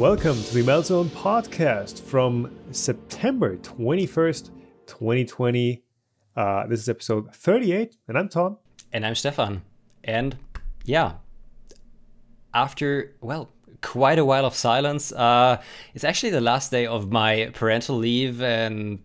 Welcome to the Meltzone Podcast from September 21st, 2020. This is episode 38, and I'm Tom. And I'm Stefan. And yeah, after, quite a while of silence, it's actually the last day of my parental leave, and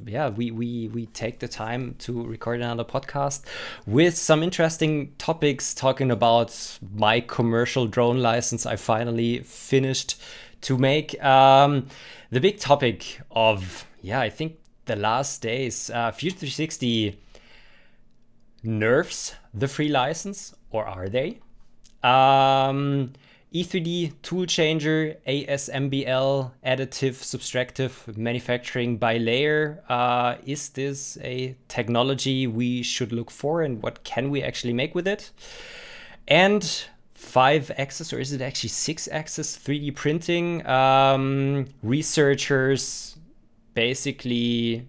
yeah, we take the time to record another podcast with some interesting topics, talking about my commercial drone license I finally finished to make. The big topic of, I think the last days, Fusion360 nerfs the free license, or are they? E3D, toolchanger, ASMBL, additive, subtractive manufacturing by layer. Is this a technology we should look for, and what can we actually make with it? And 5-axis, or is it actually 6-axis 3D printing? Researchers basically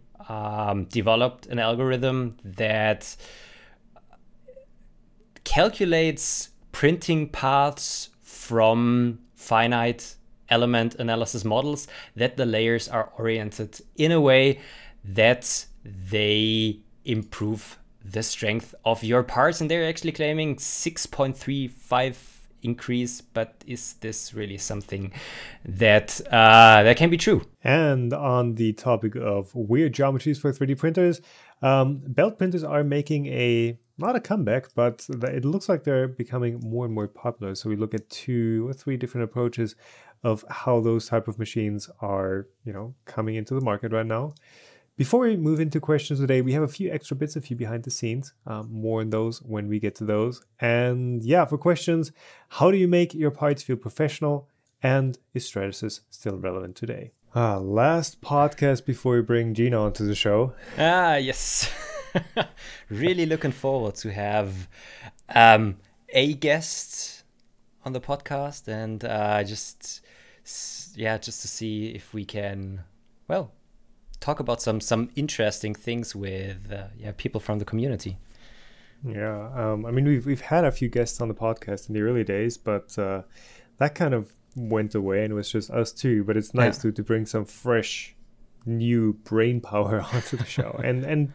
developed an algorithm that calculates printing paths from finite element analysis models, that the layers are oriented in a way that they improve the strength of your parts. And they're actually claiming 6.35 increase, but is this really something that that can be true? And on the topic of weird geometries for 3D printers, belt printers are making not a comeback, but it looks like they're becoming more and more popular. So we look at 2 or 3 different approaches of how those type of machines are, coming into the market right now. Before we move into questions today, we have a few extra bits, a few behind the scenes. More on those when we get to those. And for questions, how do you make your parts feel professional? And is Stratasys still relevant today? Last podcast before we bring Gina onto the show. Yes. Really looking forward to have a guest on the podcast, and just to see if we can, talk about some interesting things with people from the community. We've had a few guests on the podcast in the early days, but that kind of went away and it was just us two. But it's nice to bring some fresh new brain power onto the show. and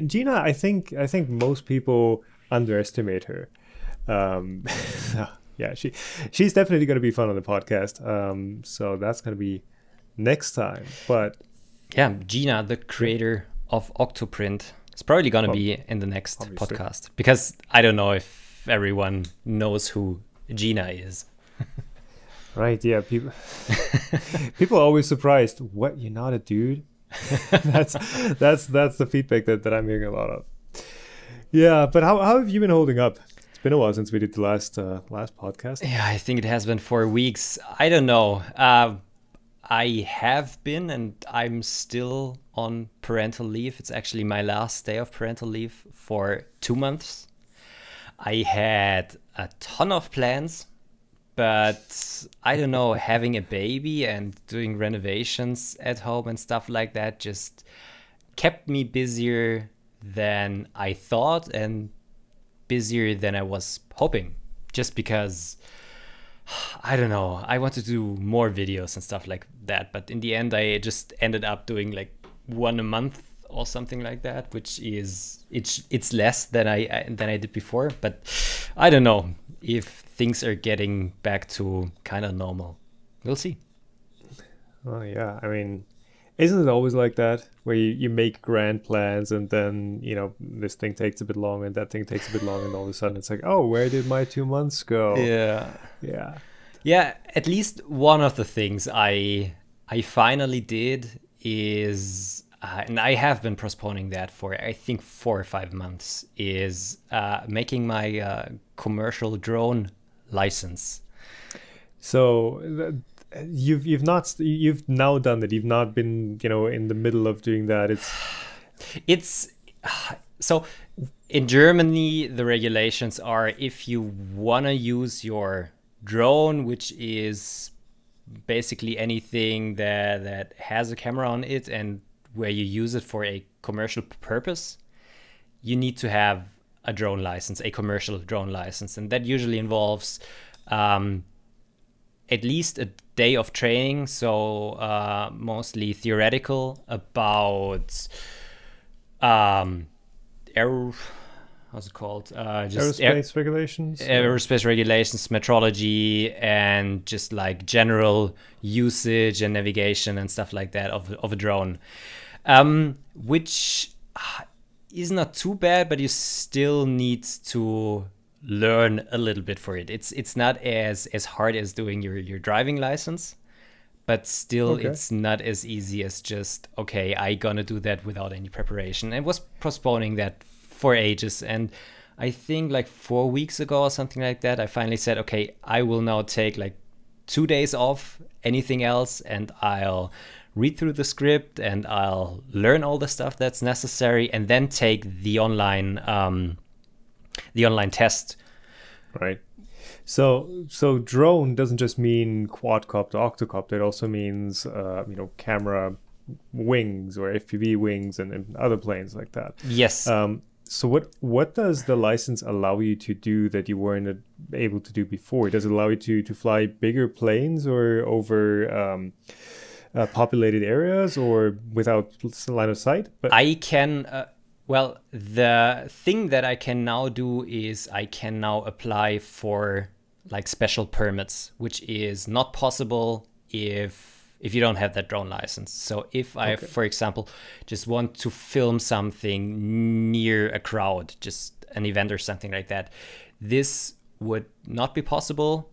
Gina, I think most people underestimate her. She's definitely going to be fun on the podcast. So that's going to be next time. But Gina, the creator of Octoprint, is probably going to be in the next podcast, because I don't know if everyone knows who Gina is. Right, yeah. People are always surprised. What, you're not a dude? That's the feedback that I'm hearing a lot of. Yeah, but how have you been holding up? It's been a while since we did the last podcast. Yeah, I think it has been 4 weeks. I don't know. I have been, and I'm still on parental leave. It's actually my last day of parental leave for 2 months. I had a ton of plans, but I don't know, having a baby and doing renovations at home and stuff like that just kept me busier than I thought and busier than I was hoping. Just because, I don't know, I want to do more videos and stuff like that. But in the end, I just ended up doing like 1 a month or something like that, which is, it's less than I did before. But I don't know if things are getting back to kind of normal. We'll see. Oh yeah, isn't it always like that, where you make grand plans and then this thing takes a bit long and that thing takes a bit long, and all of a sudden it's like, oh, where did my 2 months go? Yeah. At least one of the things I finally did is, and I have been postponing that for I think 4 or 5 months, is making my commercial drone license. So you've now done that. You've not been in the middle of doing that. It's so in Germany the regulations are, if you want to use your drone, which is basically anything that has a camera on it and where you use it for a commercial purpose, you need to have a drone license, a commercial drone license. And that usually involves a at least a day of training, so mostly theoretical about how's it called? Just aerospace regulations? Aerospace regulations, metrology, and just like general usage and navigation and stuff like that of a drone, which is not too bad, but you still need to learn a little bit for it. It's not as hard as doing your driving license, but still it's not as easy as just, okay, I gonna do that without any preparation. And was postponing that for ages, and I think like 4 weeks ago or something like that, I finally said, okay, I will now take like 2 days off anything else, and I'll read through the script and I'll learn all the stuff that's necessary, and then take the online test. Right. So drone doesn't just mean quadcopter, octocopter. It also means camera wings or FPV wings and other planes like that. Yes. So what does the license allow you to do that you weren't able to do before? Does it allow you to fly bigger planes or over populated areas or without line of sight? But I can. Well, the thing that I can now do is I can now apply for like special permits, which is not possible if you don't have that drone license. So if I, for example, just want to film something near a crowd, just an event or something like that, this would not be possible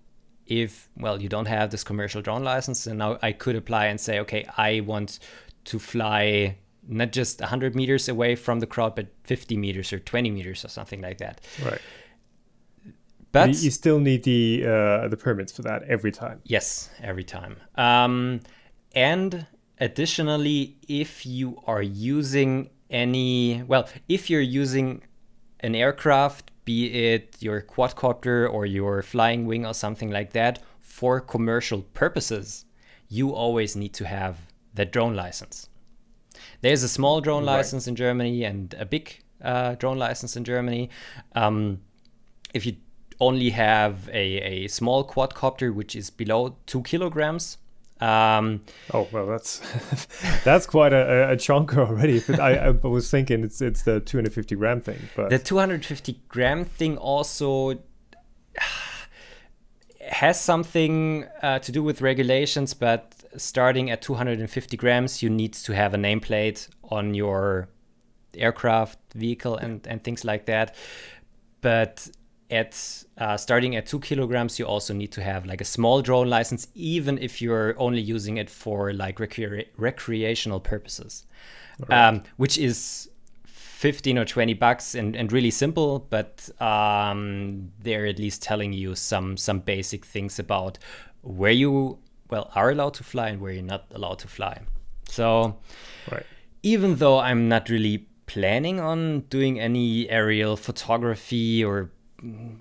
if, well, you don't have this commercial drone license. And now I could apply and say, okay, I want to fly not just 100 meters away from the crowd, but 50 meters or 20 meters or something like that. Right. But you still need the permits for that every time. Yes, every time. And additionally, if you are using if you're using an aircraft, be it your quadcopter or your flying wing or something like that, for commercial purposes, you always need to have the drone license. There's a small drone license in Germany and a big drone license in Germany. If you only have a small quadcopter, which is below 2 kilograms. That's that's quite a chunker already. I was thinking it's the 250 gram thing. But the 250 gram thing also has something to do with regulations, but starting at 250 grams, you need to have a nameplate on your aircraft, vehicle, and things like that. But at starting at 2 kilograms, you also need to have like a small drone license, even if you're only using it for like recreational purposes, which is 15 or 20 bucks and really simple, but they're at least telling you some basic things about where you are allowed to fly and where you're not allowed to fly. So even though I'm not really planning on doing any aerial photography or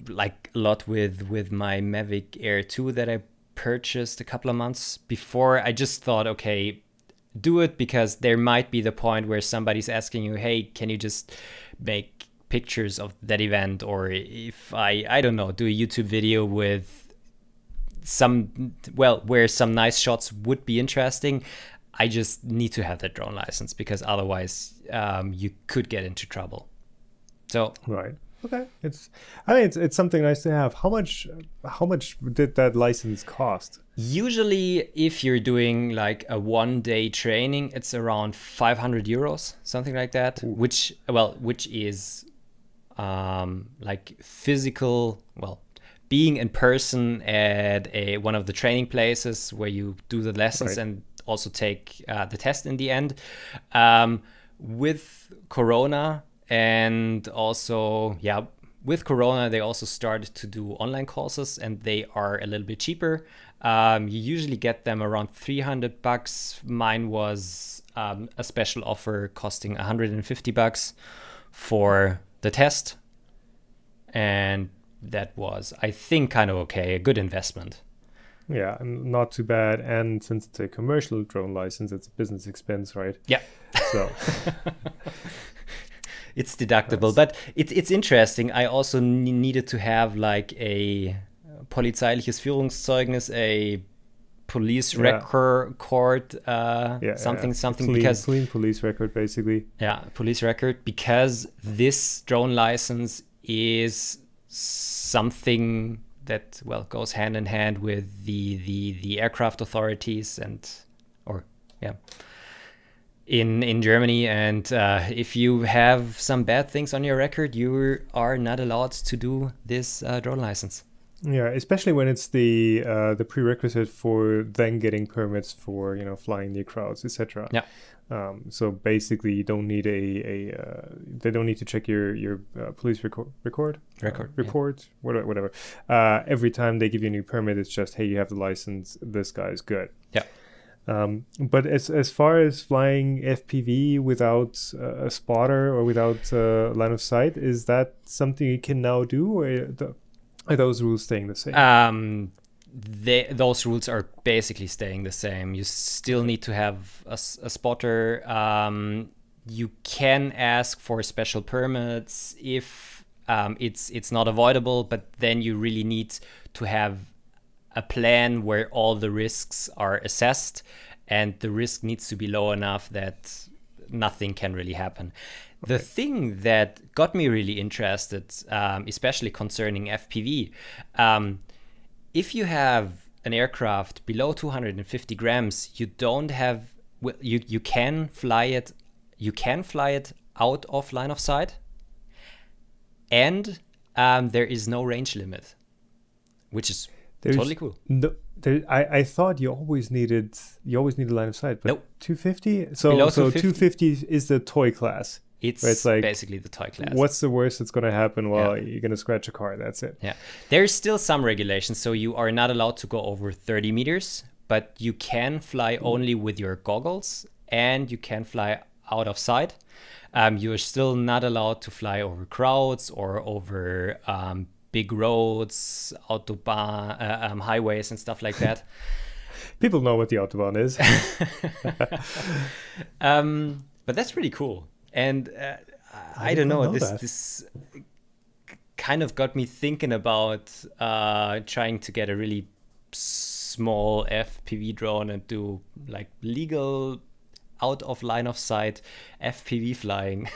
like a lot with my Mavic Air 2 that I purchased a couple of months before, I just thought, okay, do it, because there might be the point where somebody's asking you, hey, can you just make pictures of that event? Or if I don't know, do a YouTube video with where some nice shots would be interesting. I just need to have that drone license, because otherwise you could get into trouble. So okay, it's something nice to have. How much did that license cost? Usually, if you're doing like a 1-day training, it's around 500 euros, something like that. Ooh. Which is like physical, being in person at one of the training places where you do the lessons and also take the test in the end. With Corona, and also, with Corona, they also started to do online courses, and they are a little bit cheaper. You usually get them around 300 bucks. Mine was a special offer costing 150 bucks for the test. And that was, I think, kind of okay, a good investment. Yeah, not too bad. And since it's a commercial drone license, it's a business expense, right? Yeah. So it's deductible, but it's interesting. I also needed to have like a polizeiliches Führungszeugnis, a police record, something because clean police record basically. Yeah, police record, because this drone license is something that goes hand in hand with the aircraft authorities in Germany, and if you have some bad things on your record, you are not allowed to do this drone license. Yeah, especially when it's the prerequisite for then getting permits for flying near crowds, etc. Yeah. So basically, you don't need they don't need to check your police report, whatever. Every time they give you a new permit, it's just, hey, you have the license. This guy is good. Yeah. But as far as flying FPV without a spotter or without line of sight, is that something you can now do, or are those rules staying the same? Those rules are basically staying the same. You still need to have a spotter. You can ask for special permits if it's not avoidable, but then you really need to have a plan where all the risks are assessed, and the risk needs to be low enough that nothing can really happen. Okay. The thing that got me really interested, especially concerning FPV, if you have an aircraft below 250 grams, you don't have, you can fly it. You can fly it out of line of sight, and there is no range limit, which is totally cool. No, I thought you always needed a line of sight, but nope. 250. So 250 is the toy class. It's like, basically the toy class. What's the worst that's going to happen? Well, you're going to scratch a car. That's it. Yeah, there's still some regulations, so you are not allowed to go over 30 meters, but you can fly only with your goggles, and you can fly out of sight. You're still not allowed to fly over crowds or over big roads, autobahn, highways and stuff like that. People know what the autobahn is. But that's pretty cool. And I don't know, this kind of got me thinking about trying to get a really small FPV drone and do like legal out of line of sight FPV flying.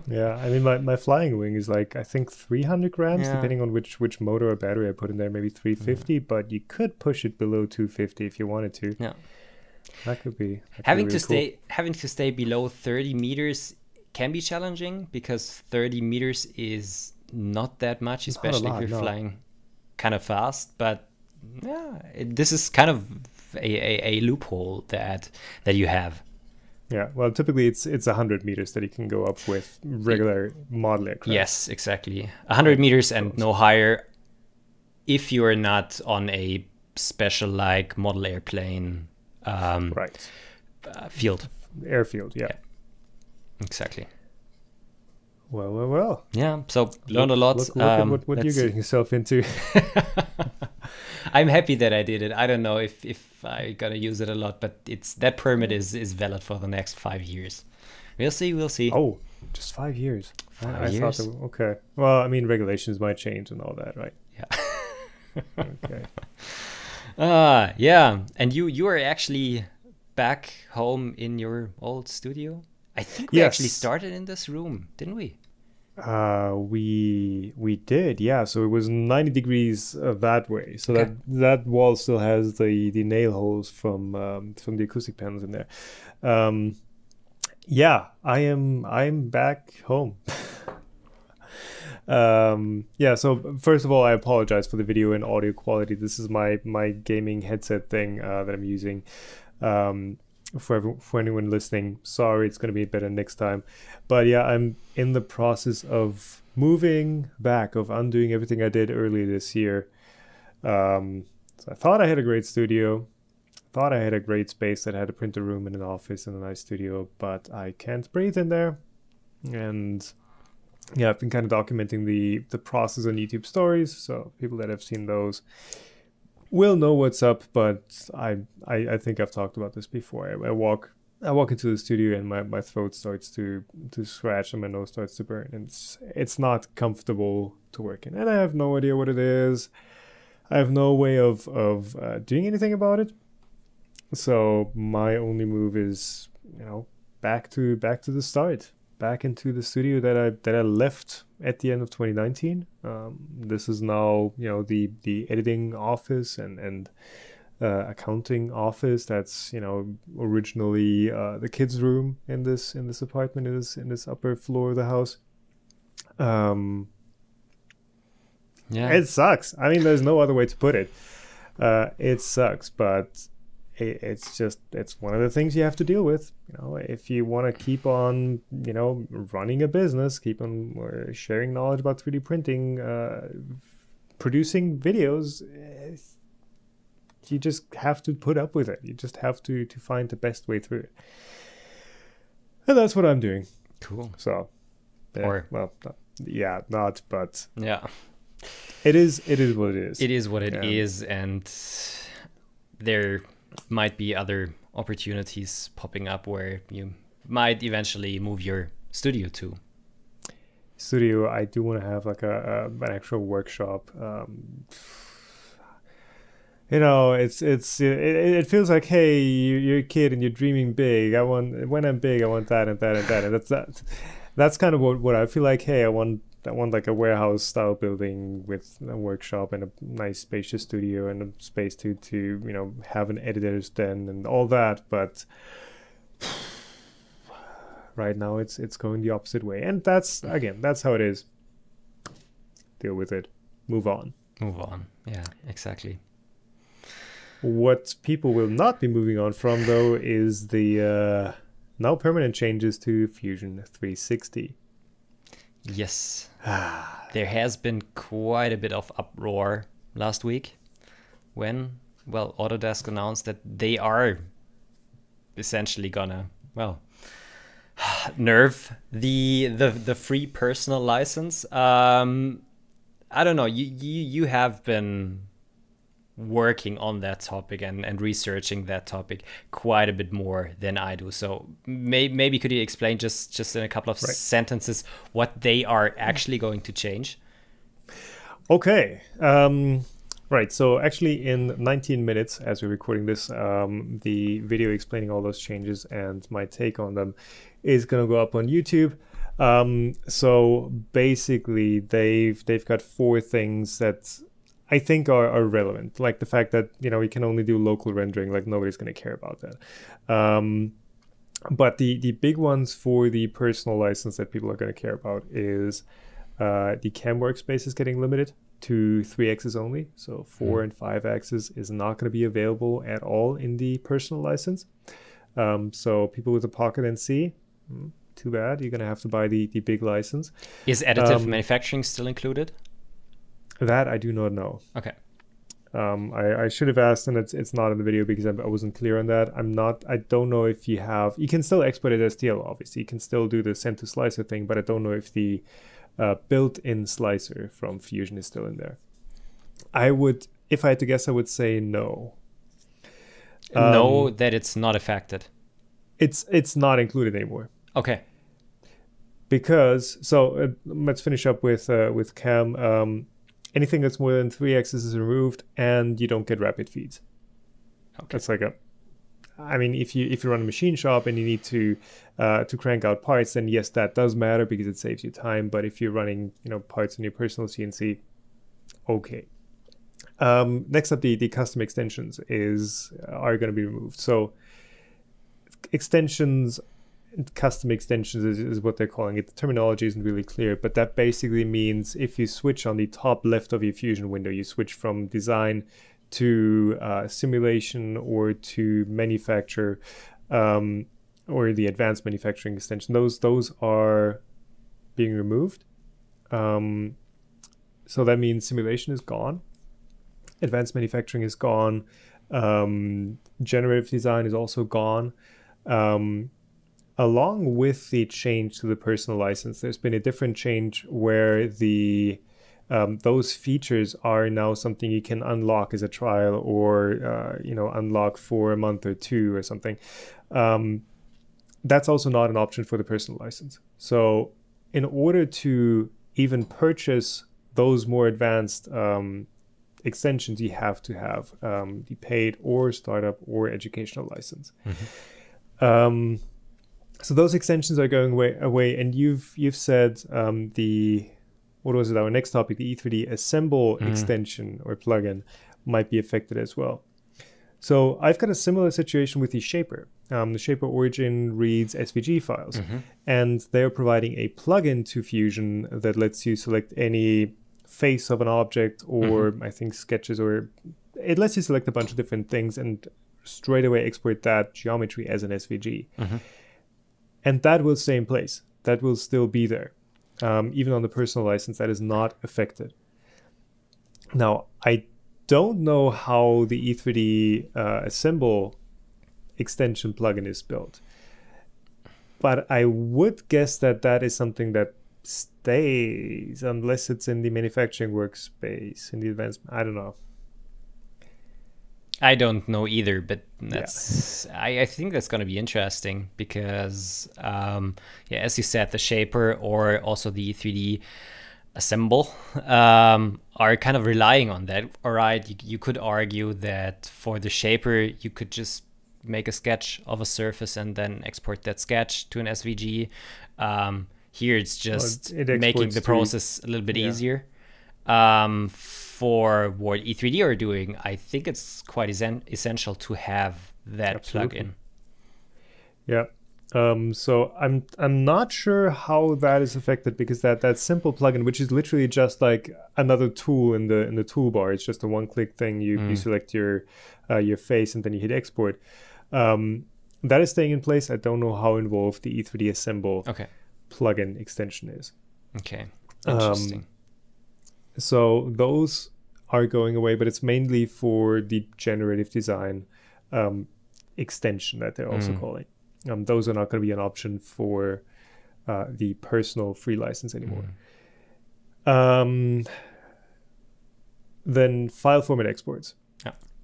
Yeah, I mean, my flying wing is like, I think 300 grams, depending on which motor or battery I put in there, maybe 350, but you could push it below 250 if you wanted to. Yeah, that could be having to stay below 30 meters can be challenging, because 30 meters is not that much, especially if you're flying kind of fast. But yeah, this is kind of a loophole that you have. Yeah, well, typically it's 100 meters that you can go up with regular model aircraft. Yes, exactly. 100 meters and no higher, if you are not on a special like model airplane field. Airfield, yeah. Exactly. Well. Yeah, so learned a lot. Look at what you're getting yourself into. I'm happy that I did it. I don't know if I gotta use it a lot, but that permit is valid for the next 5 years. We'll see. Oh, just 5 years. 5 years? Thought okay. Well, I mean, regulations might change and all that, right? Yeah. Okay. Yeah. And you are actually back home in your old studio? I think we actually started in this room, didn't we? We did, yeah. So it was 90 degrees that way. So that wall still has the nail holes from the acoustic panels in there. Yeah, I'm back home. So first of all, I apologize for the video and audio quality. This is my gaming headset thing that I'm using. For anyone listening, sorry, it's going to be better next time. But yeah, I'm in the process of moving back, of undoing everything I did earlier this year. So I thought I had a great studio, thought I had a great space that had a printer room and an office and a nice studio, but I can't breathe in there. And yeah, I've been kind of documenting the process on YouTube stories, so people that have seen those will know what's up. But I think I've talked about this before. I walk into the studio and my throat starts to scratch and my nose starts to burn, and it's not comfortable to work in, and I have no idea what it is. I have no way of doing anything about it. So my only move is, back to the start, back into the studio that I left at the end of 2019. This is now, the editing office and accounting office. That's, originally the kids' room in this apartment, in this upper floor of the house. Yeah. It sucks. I mean, there's no other way to put it. It sucks, but it's one of the things you have to deal with. If you want to keep on, running a business, keep on sharing knowledge about 3D printing, producing videos, you just have to put up with it. You just have to find the best way through it. And that's what I'm doing. Cool. So, but yeah. It is what it is. It is what it is, and there might be other opportunities popping up where you might eventually move your studio to. I do want to have like an actual workshop. It feels like, hey, you're a kid and you're dreaming big. When I'm big, I want that and that and that, and that's kind of what I feel like. Hey, I want like a warehouse style building with a workshop and a nice spacious studio and a space to have an editor's den and all that. But right now it's going the opposite way, and that's how it is. Deal with it. Move on. Yeah, exactly. What people will not be moving on from, though, is the now permanent changes to Fusion360. Yes. There has been quite a bit of uproar last week when, Autodesk announced that they are essentially gonna, nerf the free personal license. I don't know. You have been working on that topic and researching that topic quite a bit more than I do. So maybe could you explain just in a couple of sentences what they are actually going to change? Okay. Right. So actually in 19 minutes, as we're recording this, the video explaining all those changes and my take on them is going to go up on YouTube. So basically they've got 4 things that I think are relevant, like the fact that we can only do local rendering, like nobody's going to care about that. But the big ones for the personal license that people are going to care about is the cam workspace is getting limited to 3 axes only, so 4 and 5 axes is not going to be available at all in the personal license. So people with a Pocket NC, too bad, you're going to have to buy the big license. Is additive manufacturing still included? That I do not know. Okay. I should have asked, and it's not in the video because I wasn't clear on that. I don't know if you can still export it as STL, obviously. You can still do the send to slicer thing, but I don't know if the built-in slicer from Fusion is still in there. If I had to guess, I would say no. No, that it's not affected. It's not included anymore. Okay. Because, let's finish up with cam. Anything that's more than 3 axes is removed, and you don't get rapid feeds. Okay. That's like if you run a machine shop and you need to crank out parts, then yes, that does matter because it saves you time. But if you're running parts in your personal CNC, okay. Next up, the custom extensions are going to be removed. So custom extensions is what they're calling it. The terminology isn't really clear, but that basically means if you switch on the top left of your Fusion window, you switch from design to simulation or to manufacture, or the advanced manufacturing extension. Those are being removed. So that means simulation is gone, advanced manufacturing is gone, generative design is also gone. Along with the change to the personal license, there's been a different change where those features are now something you can unlock as a trial or unlock for a month or 2 or something. That's also not an option for the personal license. So in order to even purchase those more advanced extensions, you have to have the paid or startup or educational license. So those extensions are going away, and you've said what was it? Our next topic, the E3D Assemble extension or plugin, might be affected as well. So I've got a similar situation with the Shaper. The Shaper origin reads SVG files, and they're providing a plugin to Fusion that lets you select any face of an object, or I think sketches, or it lets you select a bunch of different things and straight away export that geometry as an SVG. And that will stay in place. That will still be there. Even on the personal license, that is not affected. Now, I don't know how the E3D Assemble extension plugin is built, but I would guess that that is something that stays unless it's in the manufacturing workspace, in the advanced, I don't know. I don't know either, but that's I think that's going to be interesting because, as you said, the Shaper or also the 3D Assemble are kind of relying on that. All right, you could argue that for the Shaper, you could just make a sketch of a surface and then export that sketch to an SVG. Here, it's just making the process a little bit easier. For what E3D are doing, I think it's quite essential to have that plugin. Yeah. So I'm not sure how that is affected, because that simple plugin, which is literally just like another tool in the toolbar, it's just a one-click thing. You select your face and then you hit export. That is staying in place. I don't know how involved the E3D Assemble plugin extension is. Okay, interesting. So those are going away, but it's mainly for the generative design extension that they're also calling. Those are not going to be an option for the personal free license anymore. Then file format exports.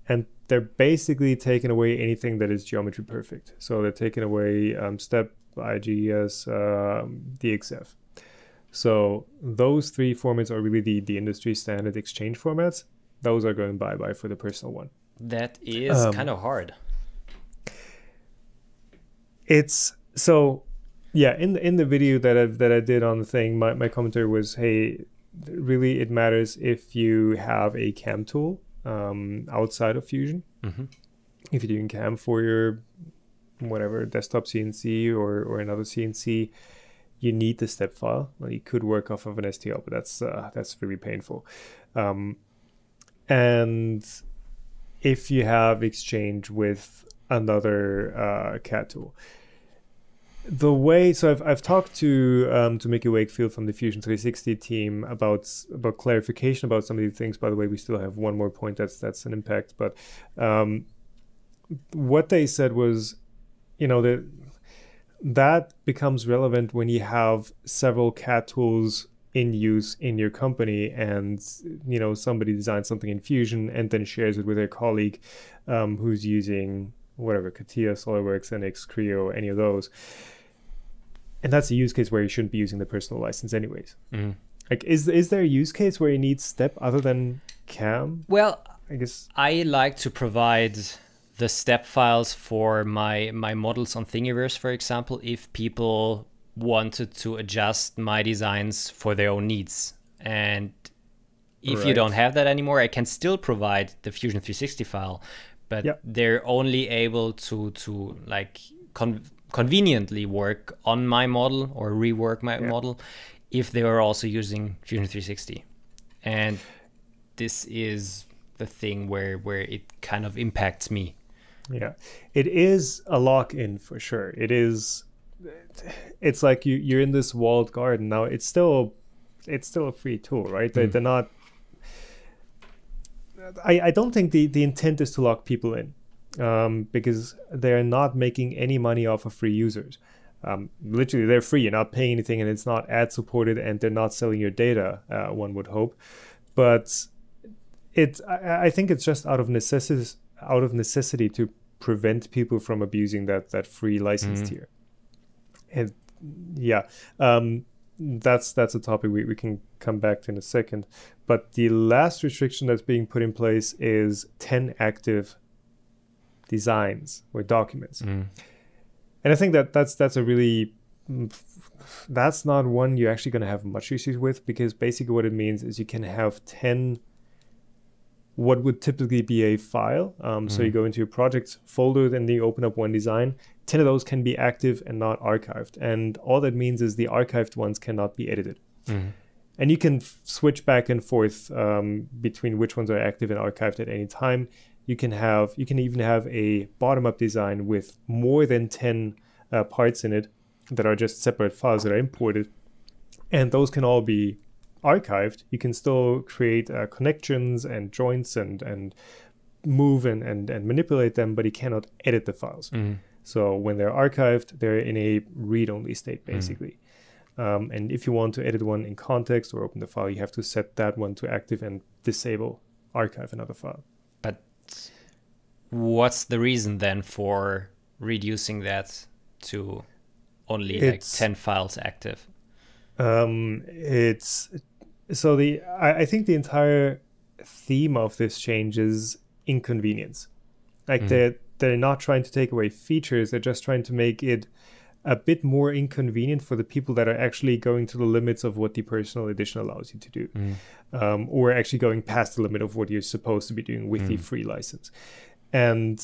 And they're basically taking away anything that is geometry perfect. So they're taking away step, IGS, DXF. So those three formats are really the industry standard exchange formats. Those are going bye-bye for the personal one. That is kind of hard. It's so, in the video that I did on the thing, my commentary was, hey, really it matters if you have a cam tool outside of Fusion. If you're doing cam for your whatever desktop CNC or another CNC, you need the step file. Well, you could work off of an STL, but that's really painful. And if you have exchange with another CAD tool, the way, so I've talked to Mickey Wakefield from the Fusion360 team about clarification about some of these things. By the way, we still have one more point that's an impact, but what they said was, that becomes relevant when you have several CAD tools in use in your company, and somebody designs something in Fusion and then shares it with their colleague who's using whatever, CATIA, SolidWorks, NX, Creo, any of those. And that's a use case where you shouldn't be using the personal license anyways. Like, is there a use case where you need step other than cam? Well, I guess I like to provide the step files for my models on Thingiverse, for example, if people wanted to adjust my designs for their own needs. And if you don't have that anymore, I can still provide the Fusion360 file, but they're only able to like conveniently work on my model or rework my model if they are also using Fusion360. And this is the thing where it kind of impacts me. Yeah, it is a lock-in for sure. It's like you're in this walled garden. Now it's still a free tool, right? They're not. I don't think the intent is to lock people in, because they're not making any money off of free users. Literally, they're free. You're not paying anything, and it's not ad supported, and they're not selling your data. One would hope, but I think it's just out of necessity to prevent people from abusing that free license tier. And that's a topic we can come back to in a second. But the last restriction that's being put in place is 10 active designs or documents. And I think that's a really, that's not one you're actually going to have much issues with, because basically what it means is you can have 10 what would typically be a file. So you go into your project folder, then you open up one design. 10 of those can be active and not archived. And all that means is the archived ones cannot be edited. And you can switch back and forth between which ones are active and archived at any time. You can even have a bottom-up design with more than 10 parts in it that are just separate files that are imported. And those can all be archived. You can still create connections and joints and move and manipulate them, but you cannot edit the files. So when they're archived, they're in a read-only state, basically. And if you want to edit one in context or open the file, you have to set that one to active and disable archive another file. But what's the reason then for reducing that to only like 10 files active? I think the entire theme of this change is inconvenience. Like they're not trying to take away features, they're just trying to make it a bit more inconvenient for the people that are actually going to the limits of what the personal edition allows you to do, or actually going past the limit of what you're supposed to be doing with the free license. And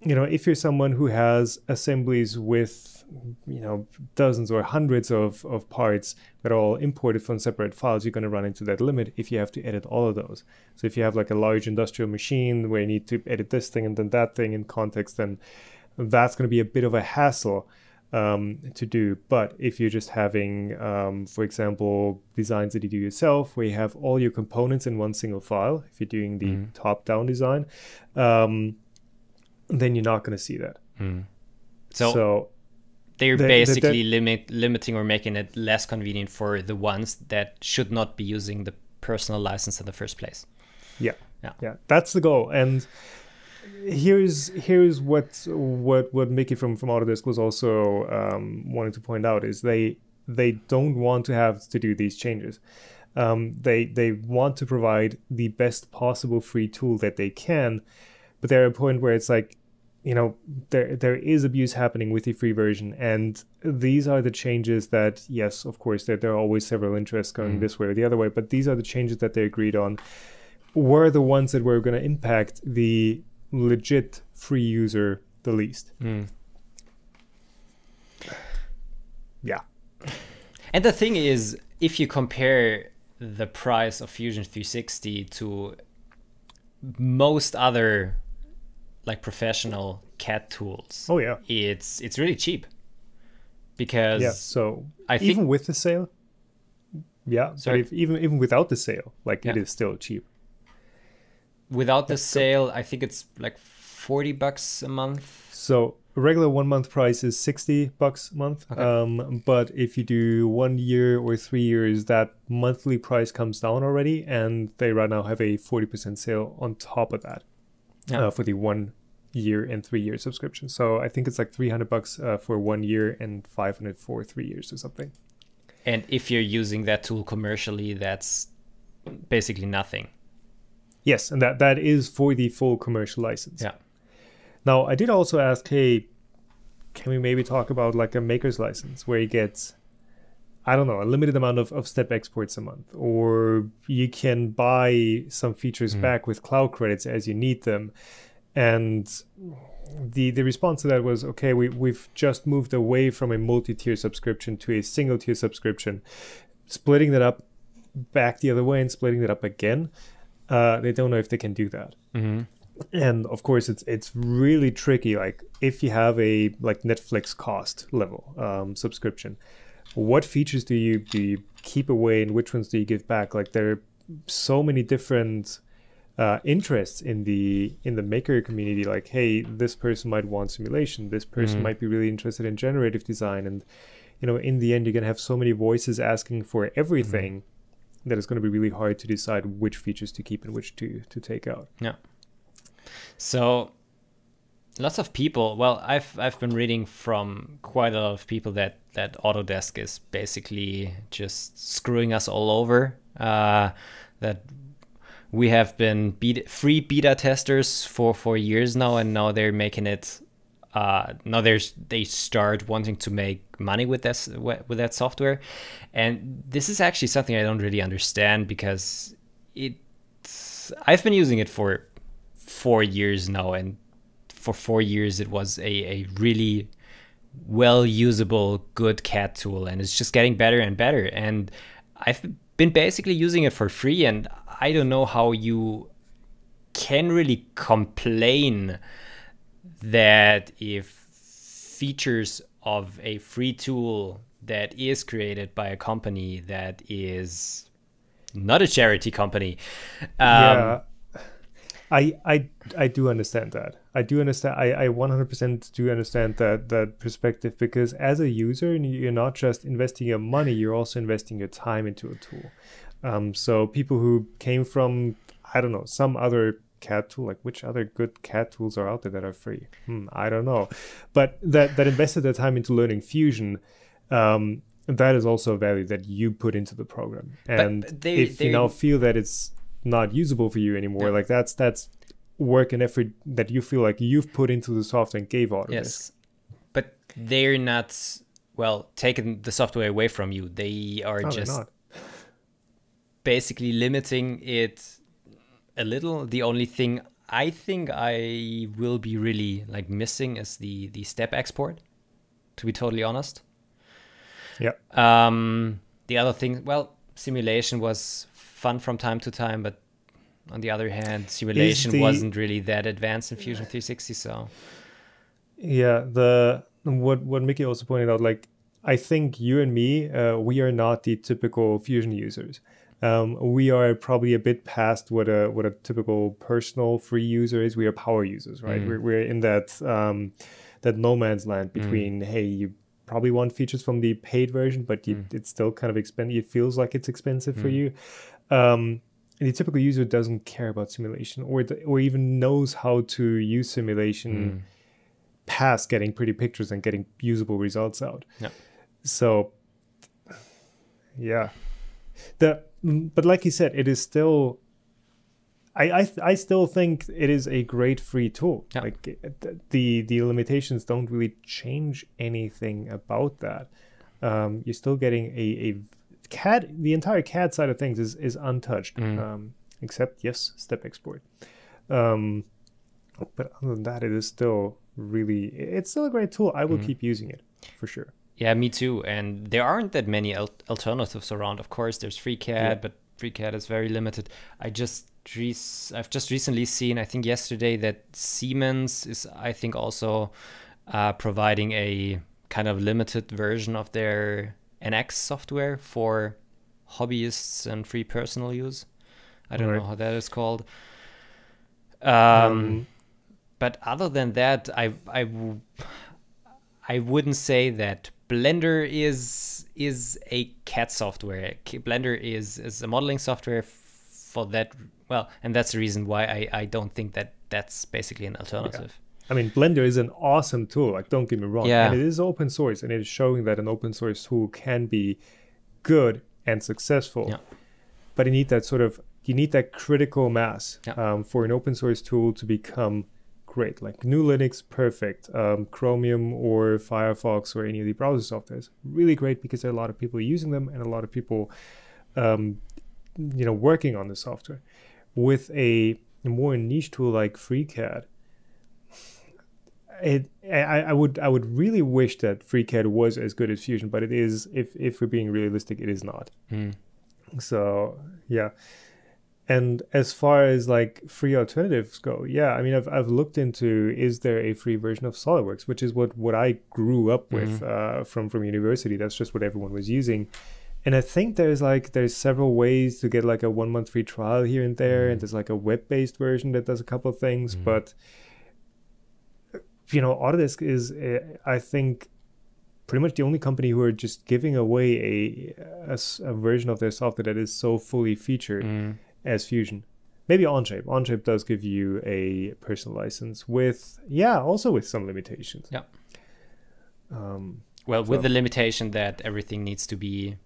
if you're someone who has assemblies with dozens or hundreds of parts that are all imported from separate files, you're going to run into that limit if you have to edit all of those. So if you have like a large industrial machine where you need to edit this thing and then that thing in context, then that's going to be a bit of a hassle to do. But if you're just having, for example, designs that you do yourself, where you have all your components in one single file, if you're doing the top-down design, then you're not going to see that. So they're basically limiting or making it less convenient for the ones that should not be using the personal license in the first place. Yeah, that's the goal. And here's what Mickey from Autodesk was also wanting to point out is they don't want to have to do these changes. They want to provide the best possible free tool that they can, but they're at a point where it's like, there is abuse happening with the free version, and these are the changes that, yes, of course, there are always several interests going this way or the other way, but these are the changes that they agreed on were the ones that were going to impact the legit free user the least. Yeah. And the thing is, if you compare the price of Fusion 360 to most other like professional CAD tools, it's really cheap, because so I think even with the sale, but even without the sale, it is still cheap. Without the sale, I think it's like $40 a month. So a regular 1 month price is $60 a month. But if you do 1 year or 3 years, that monthly price comes down already, and they right now have a 40% sale on top of that. For the 1 year and 3 year subscription. So I think it's like $300 for 1 year and $500 for 3 years or something. And if you're using that tool commercially, that's basically nothing. Yes, and that is for the full commercial license. Now, I did also ask, hey, can we maybe talk about like a maker's license where you get, I don't know, a limited amount of step exports a month, or you can buy some features back with cloud credits as you need them. And the response to that was, okay, we've just moved away from a multi-tier subscription to a single-tier subscription, splitting that up back the other way and splitting that up again. They don't know if they can do that. And of course, it's really tricky. Like if you have a Netflix cost level subscription, what features do you keep away and which ones do you give back? Like there are so many different interests in the maker community. Like, hey, this person might want simulation. This person might be really interested in generative design. And in the end, you're gonna have so many voices asking for everything that it's going to be really hard to decide which features to keep and which to take out. So lots of people. Well, I've been reading from quite a lot of people that Autodesk is basically just screwing us all over. That we have been free beta testers for years now, and now they're making it. Now they start wanting to make money with that software, and this is actually something I don't really understand, because I've been using it for 4 years now, and for 4 years it was a really well usable, good CAD tool, and it's just getting better and better. And I've been basically using it for free, and I don't know how you can really complain that if features of a free tool that is created by a company that is not a charity company. Yeah, I do understand that. I 100% do understand that perspective, because as a user, you're not just investing your money, you're also investing your time into a tool. So people who came from, I don't know, some other CAD tool, like which other good CAD tools are out there that are free? I don't know. But that invested their time into learning Fusion, that is also a value that you put into the program. And if you now feel that it's not usable for you anymore, like that's work and effort that you feel like you've put into the software and gave Autodesk. Yes, but they're not, well, taking the software away from you. They are just basically limiting it a little. The only thing I think I will be really like missing is the step export, to be totally honest. Yeah. The other thing, well, simulation was fun from time to time, but on the other hand, simulation wasn't really that advanced in Fusion 360. So yeah, what Mickey also pointed out, like I think you and me, we are not the typical Fusion users. We are probably a bit past what a typical personal free user is. We are power users, right? We're in that no man's land between, hey, you probably want features from the paid version, but it's still kind of expensive. It feels like it's expensive for you. And the typical user doesn't care about simulation, or even knows how to use simulation past getting pretty pictures and getting usable results out. Yeah. So, yeah. But like you said, it is still, I still think it is a great free tool. Yeah. Like the limitations don't really change anything about that. You're still getting a CAD. The entire CAD side of things is untouched, except yes, step export. But other than that, it's still a great tool. I will keep using it for sure. Yeah, me too. And there aren't that many alternatives around. Of course, there's FreeCAD, but FreeCAD is very limited. I've just recently seen, I think yesterday, that Siemens is, I think, also providing a kind of limited version of their NX software for hobbyists and free personal use. I don't know how that is called. But other than that, I wouldn't say that Blender is a CAD software. Blender is a modeling software for that. Well, and that's the reason why I don't think that that's basically an alternative. Yeah. I mean, Blender is an awesome tool. Like, don't get me wrong. Yeah. And it is open source, and it is showing that an open source tool can be good and successful. Yeah. But you need that critical mass for an open source tool to become great. Like GNU Linux, perfect. Chromium or Firefox or any of the browser softwares, really great, because there are a lot of people using them and a lot of people working on the software. With a more niche tool like FreeCAD, I would really wish that FreeCAD was as good as Fusion, but it is, if we're being realistic, it is not. So yeah. And as far as like free alternatives go, I mean, I've looked into, is there a free version of SolidWorks, which is what I grew up with from university. That's just what everyone was using. And I think there's several ways to get like a 1 month free trial here and there. And there's like a web-based version that does a couple of things. But, Autodesk is, I think, pretty much the only company who are just giving away a version of their software that is so fully featured as Fusion. maybe Onshape. Onshape does give you a personal license with, also with some limitations. Yeah. Well, with the limitation that everything needs to be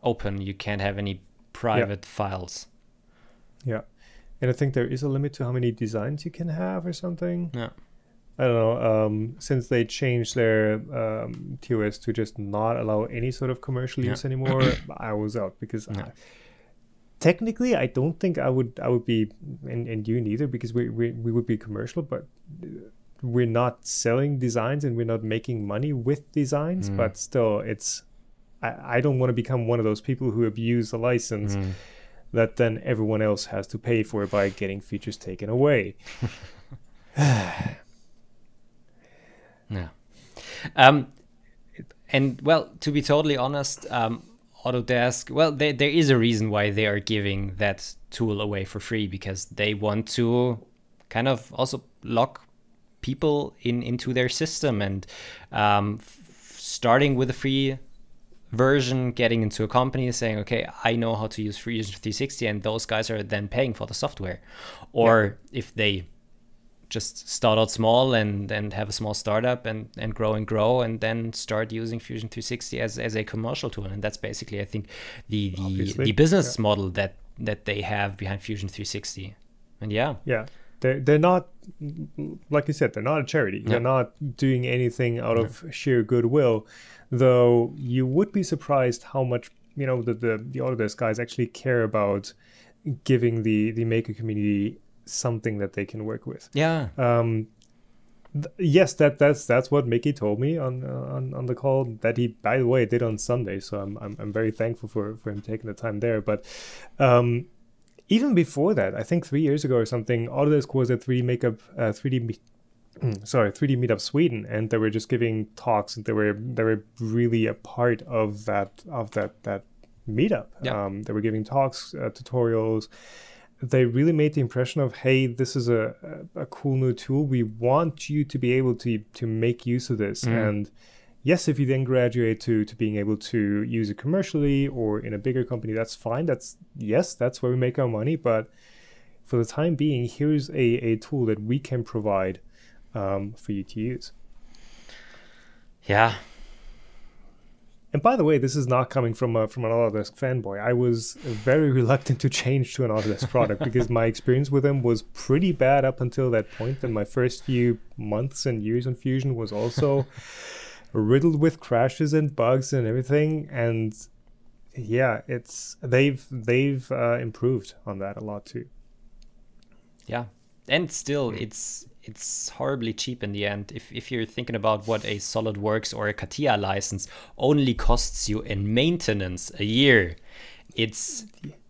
open, you can't have any private files. Yeah. And I think there is a limit to how many designs you can have or something. Yeah. I don't know. Since they changed their TOS to just not allow any sort of commercial use anymore, I was out because technically I don't think I would be, and you neither, because we would be commercial, but we're not selling designs and we're not making money with designs. But still, I don't want to become one of those people who abuse the license that then everyone else has to pay for by getting features taken away. Yeah. And well, to be totally honest, Autodesk, well, there is a reason why they are giving that tool away for free, because they want to kind of also lock people into their system, and starting with a free version, getting into a company saying, okay, I know how to use Fusion360, and those guys are then paying for the software. Or if they just start out small and have a small startup and grow and then start using Fusion360 as a commercial tool. And that's basically, I think, the business model that they have behind Fusion360. And they're not, like you said, they're not a charity. They're not doing anything out of sheer goodwill, though you would be surprised how much, the Autodesk guys actually care about giving the maker community something that they can work with. Yes, that's what Mickey told me on the call, that he, by the way, did on Sunday. So I'm very thankful for him taking the time there. But even before that, I think 3 years ago or something, Autodesk was at 3D Meetup Sweden, and they were just giving talks, and they were really a part of that meetup. They were giving talks, tutorials. They really made the impression of, hey, this is a cool new tool. We want you to be able to make use of this. And yes, if you then graduate to being able to use it commercially or in a bigger company, that's fine. That's where we make our money. But for the time being, here's a tool that we can provide for you to use. Yeah. And by the way, this is not coming from an Autodesk fanboy. I was very reluctant to change to an Autodesk product because my experience with them was pretty bad up until that point. And my first few months and years on Fusion was also riddled with crashes and bugs and everything. And they've improved on that a lot too. Yeah, and still it's horribly cheap in the end. If you're thinking about what a SolidWorks or a CATIA license only costs you in maintenance a year, it's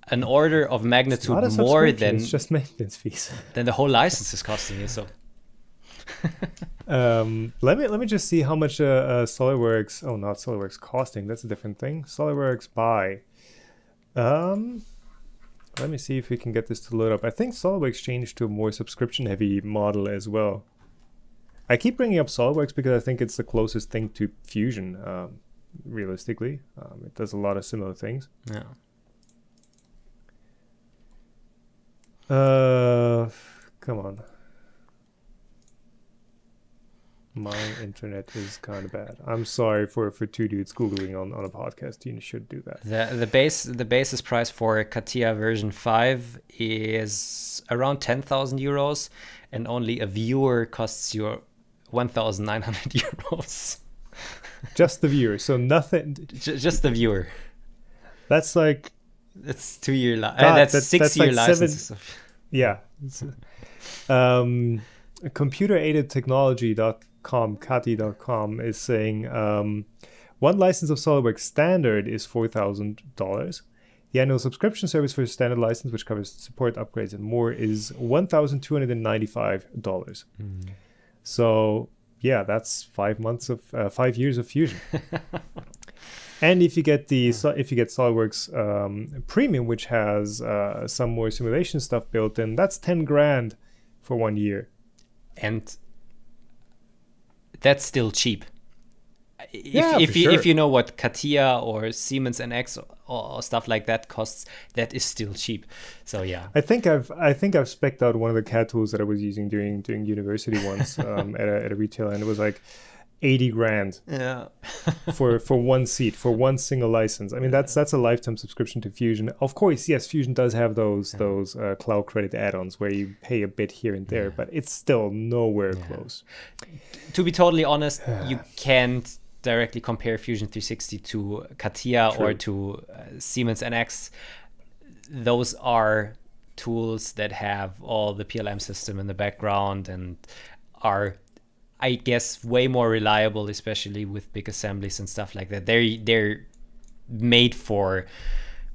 an order of magnitude more than, it's just maintenance fees, than the whole license is costing you. So let me just see how much SolidWorks, not SolidWorks costing, that's a different thing. SolidWorks buy. Let me see if we can get this to load up. I think SolidWorks changed to a more subscription-heavy model as well. I keep bringing up SolidWorks because I think it's the closest thing to Fusion, realistically. It does a lot of similar things. Yeah. Come on. My internet is kind of bad. I'm sorry for two dudes Googling on a podcast. You should do that. The basis price for CATIA version 5 is around 10,000 euros, and only a viewer costs you 1,900 euros. Just the viewer, so nothing. Just the viewer. That's like. That's 2 year. That's 6-year like licenses. Yeah. Computeraidedtechnology.com, CATI.com is saying one license of SolidWorks Standard is $4,000. The annual subscription service for a standard license, which covers support, upgrades, and more, is $1,295. So yeah, that's 5 years of Fusion. And if you get SolidWorks Premium, which has some more simulation stuff built in, that's 10 grand for 1 year. And that's still cheap. If you know what CATIA or Siemens NX or stuff like that costs, that is still cheap. So yeah, I think I've spec'd out one of the CAD tools that I was using during university once at a retailer, and it was like 80 grand for one seat, for one single license. I mean, that's a lifetime subscription to Fusion. Of course, yes, Fusion does have those cloud credit add-ons where you pay a bit here and there, but it's still nowhere close. To be totally honest, you can't directly compare Fusion360 to CATIA or to Siemens NX. Those are tools that have all the PLM system in the background and are, I guess, way more reliable, especially with big assemblies and stuff like that. They're made for,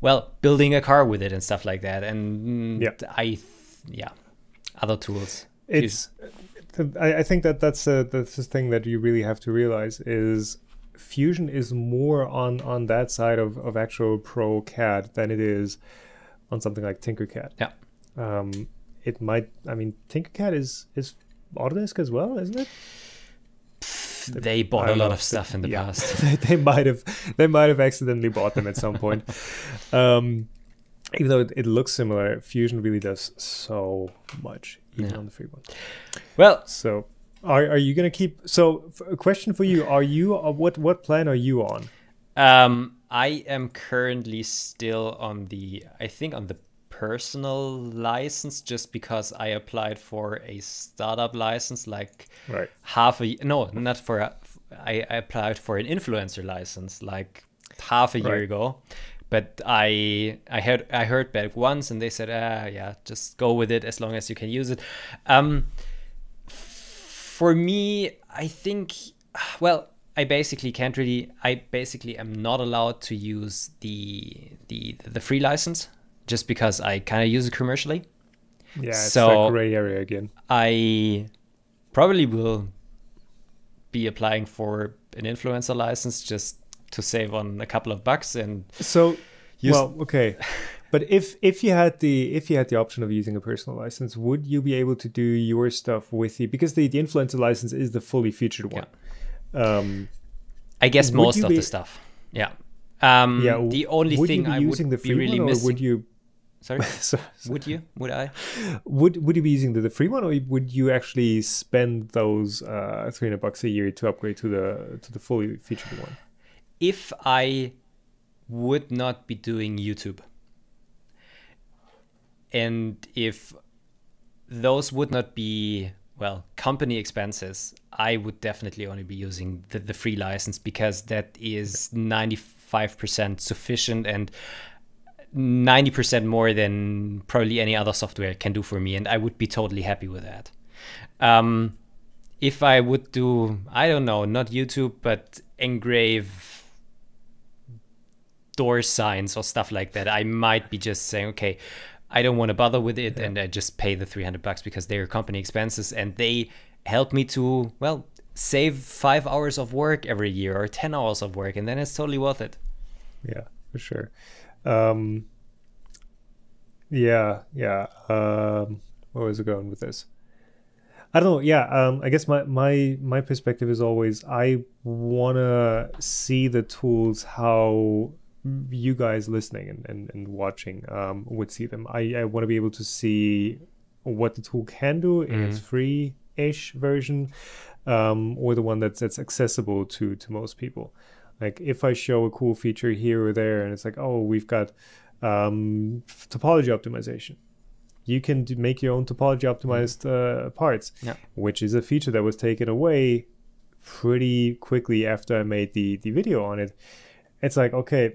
well, building a car with it and stuff like that. And other tools. I think that's the thing that you really have to realize is Fusion is more on that side of actual pro CAD than it is on something like Tinkercad. Yeah. It might, I mean, Tinkercad is Autodesk as well, isn't it? They bought a lot of stuff in the past. they might have accidentally bought them at some point. Even though it looks similar, Fusion really does so much, even on the free one. Well, so are you gonna keep? So a question for you: are you what plan are you on? I am currently still on the personal license, just because I applied for a startup license like I applied for an influencer license like half a year ago, but I heard back once and they said just go with it as long as you can use it. For me, I think, well, I basically am not allowed to use the free license, just because I kind of use it commercially. Yeah, it's a gray area again. I probably will be applying for an influencer license just to save on a couple of bucks. And okay. But if you had the option of using a personal license, would you be able to do your stuff with the, because the influencer license is the fully featured one. I guess most of the stuff. Yeah. The only thing I would be really missing. Would you? Sorry. Would you? Would I? Would you be using the free one, or would you actually spend those $300 a year to upgrade to the fully featured one? If I would not be doing YouTube, and if those would not be, well, company expenses, I would definitely only be using the free license, because that is 95% sufficient and 90% more than probably any other software can do for me, and I would be totally happy with that. If I would do, I don't know, not YouTube, but engrave door signs or stuff like that, I might be just saying, okay, I don't want to bother with it, and I just pay the $300 because they are company expenses and they help me to, well, save 5 hours of work every year or 10 hours of work, and then it's totally worth it. Yeah, for sure. Where was it going with this? I don't know. Yeah, I guess my perspective is always, I want to see the tools how you guys listening and watching would see them. I want to be able to see what the tool can do in its free-ish version, or the one that's accessible to most people. Like if I show a cool feature here or there and it's like, oh, we've got topology optimization. You can make your own topology optimized parts, which is a feature that was taken away pretty quickly after I made the video on it. It's like, okay,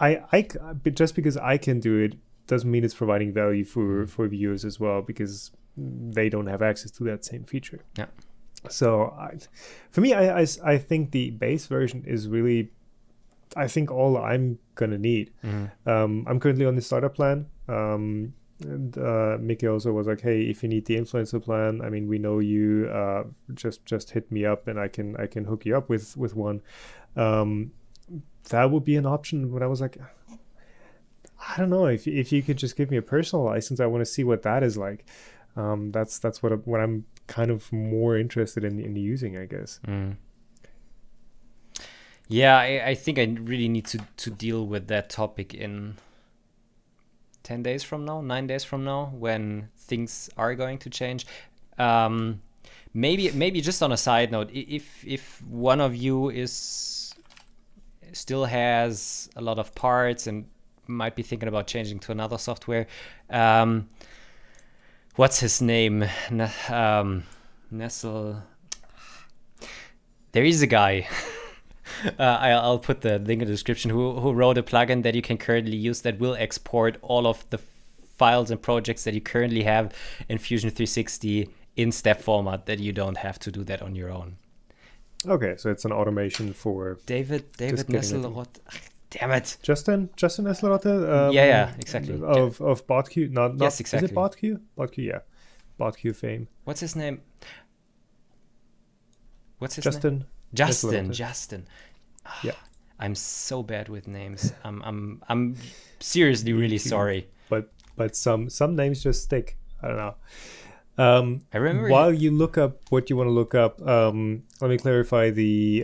I just because I can do it doesn't mean it's providing value for viewers as well, because they don't have access to that same feature. Yeah. So for me, I think the base version is really, I think, all I'm gonna need. I'm currently on the startup plan. And Mickey also was like, hey, if you need the influencer plan, I mean, we know you, just hit me up and I can hook you up with one. That would be an option. But I was like, I don't know, if you could just give me a personal license, I want to see what that is like. That's what I'm kind of more interested in using, I guess. Yeah, I think I really need to deal with that topic in 10 days from now, 9 days from now, when things are going to change. Maybe just on a side note, if one of you still has a lot of parts and might be thinking about changing to another software, what's his name? Nestle. There is a guy. I'll put the link in the description who wrote a plugin that you can currently use that will export all of the files and projects that you currently have in Fusion 360 in step format, that you don't have to do that on your own. Okay, so it's an automation for David Nesselrott. Damn it. Justin Nesselrott? Yeah, exactly. Of BotQ. Not yes, exactly. Is it BotQ? BotQ, yeah. BotQ fame. What's his name? Justin. Justin. Yeah. I'm so bad with names. I'm seriously really sorry. But some names just stick. I don't know. I remember while you look up what you want to look up, let me clarify the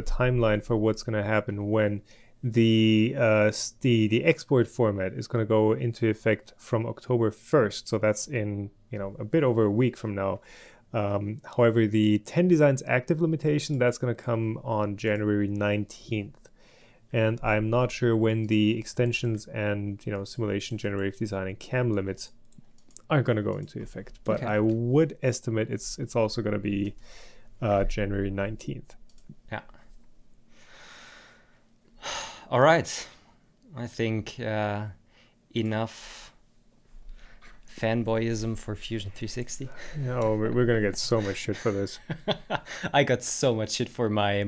timeline for what's going to happen when the export format is going to go into effect from October 1st. So that's in a bit over a week from now. However, the 10 designs active limitation, that's going to come on January 19th. And I'm not sure when the extensions and simulation, generative design, and cam limits are going to go into effect. But okay. I would estimate it's also going to be January 19th. Yeah. All right. I think enough fanboyism for Fusion 360. No, we're going to get so much shit for this. I got so much shit for my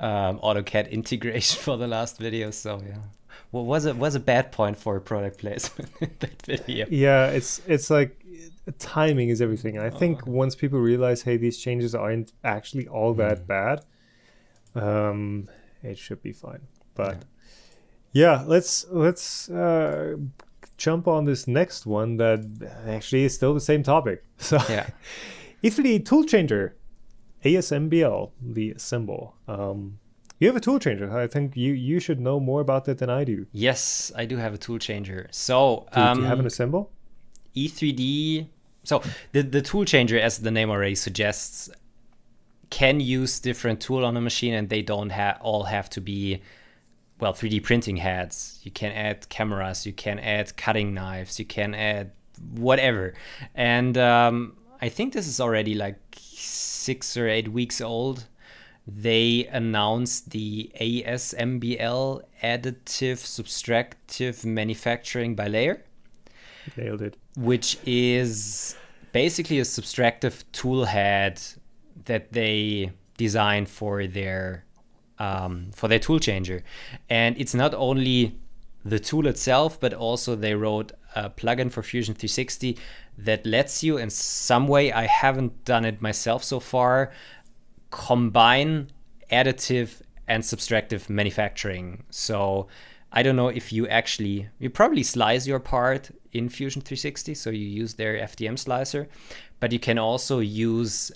AutoCAD integration for the last video. So yeah. What was a bad point for product placement in that video? Yeah, it's like timing is everything. And I think once people realize, hey, these changes aren't actually all that bad, it should be fine. But yeah, let's jump on this next one that actually is still the same topic. So yeah, E3D toolchanger, ASMBL, the symbol. You have a tool changer. I think you should know more about that than I do. Yes, I do have a tool changer. So do you have an assemble? E3D. So the tool changer, as the name already suggests, can use different tool on a machine, and they don't all have to be 3D printing heads. You can add cameras, you can add cutting knives, you can add whatever. And I think this is already like 6 or 8 weeks old. They announced the ASMBL, additive subtractive manufacturing by layer. Nailed it. Which is basically a subtractive tool head that they designed for their tool changer. And it's not only the tool itself, but also they wrote a plugin for Fusion 360 that lets you, in some way, I haven't done it myself so far, combine additive and subtractive manufacturing. So I don't know if you probably slice your part in Fusion 360, so you use their FDM slicer, but you can also use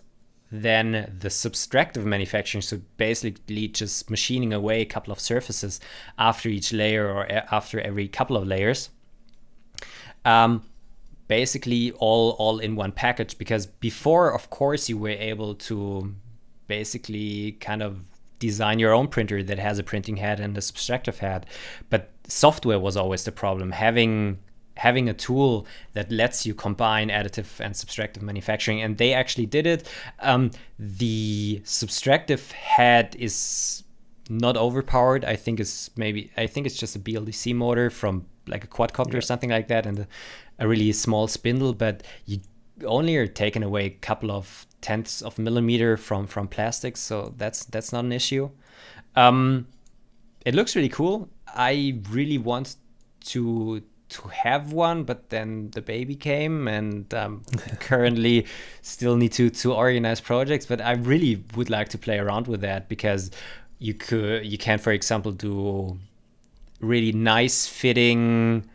then the subtractive manufacturing, so basically just machining away a couple of surfaces after each layer or after every couple of layers. Basically all in one package, because before, of course, you were able to basically kind of design your own printer that has a printing head and a subtractive head, but software was always the problem. Having a tool that lets you combine additive and subtractive manufacturing, and they actually did it. The subtractive head is not overpowered. I think it's just a BLDC motor from like a quadcopter or something like that, and a really small spindle, but you only are taking away a couple of tenths of millimeter from plastics, so that's not an issue. It looks really cool. I really want to have one, but then the baby came, and currently still need to organize projects. But I really would like to play around with that, because you can, for example, do really nice fitting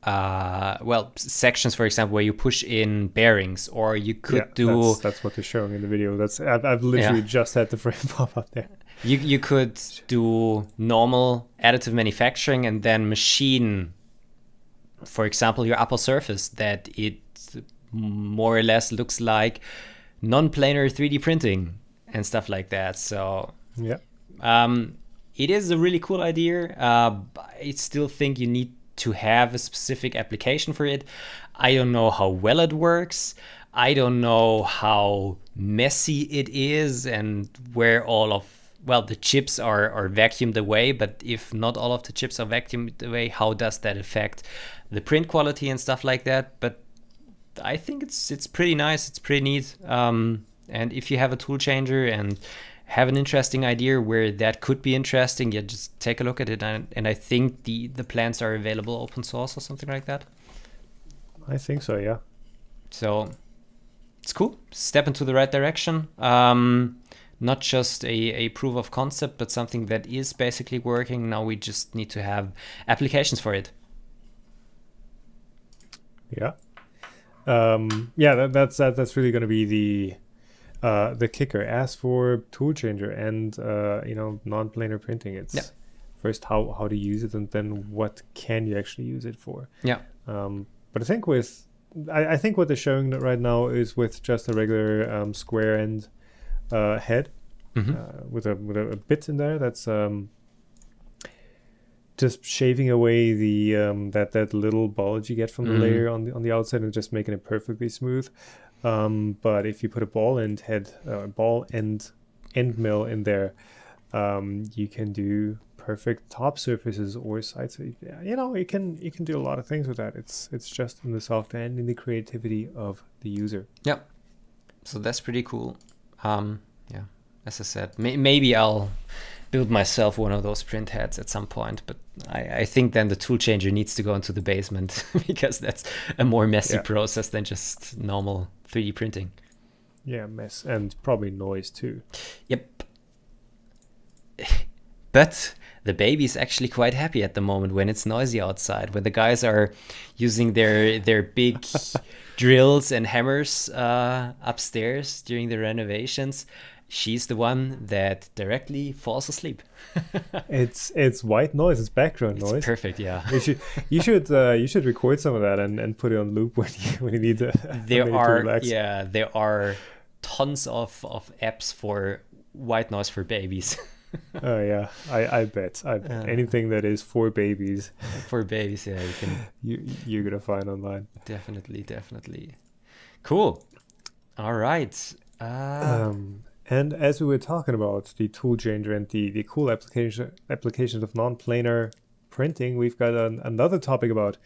well, sections, for example, where you push in bearings, or you could do. That's what they're showing in the video. I've literally just had the frame pop up there. You could do normal additive manufacturing and then machine, for example, your upper surface that it more or less looks like non-planar 3D printing and stuff like that. So yeah, it is a really cool idea. I still think you need to have a specific application for it. I don't know how well it works. I don't know how messy it is and where all of, well, the chips are vacuumed away, but if not all of the chips are vacuumed away, how does that affect the print quality and stuff like that? But I think it's pretty nice. It's pretty neat. And if you have a tool changer and have an interesting idea where that could be interesting, yeah, just take a look at it. And I think the plans are available open source or something like that. I think so, yeah. So it's cool. Step into the right direction. Not just a proof of concept, but something that is basically working. Now we just need to have applications for it. Yeah. That's really going to be the kicker. As for toolchanger and non-planar printing, it's first how to use it, and then what can you actually use it for. Yeah. But I think I think what they're showing right now is with just a regular square end head with a bit in there. That's just shaving away the that little bulge you get from the layer on the outside and just making it perfectly smooth. But if you put a ball end mill in there, you can do perfect top surfaces or sides. You can do a lot of things with that. It's just in the software and in the creativity of the user. Yep. So that's pretty cool. Yeah, as I said, maybe I'll build myself one of those print heads at some point, but I think then the tool changer needs to go into the basement because that's a more messy process than just normal 3D printing. Yeah, mess and probably noise too. Yep. But the baby's actually quite happy at the moment when it's noisy outside, when the guys are using their big drills and hammers upstairs during the renovations. She's the one that directly falls asleep. It's white noise. It's background noise. It's perfect. Yeah. You should record some of that and put it on loop when you need to. There are tons of apps for white noise for babies. Oh yeah, I bet. Anything that is for babies. For babies, yeah, you're gonna find online. Definitely. Cool. All right. And as we were talking about the tool changer and the cool applications of non-planar printing, we've got another topic about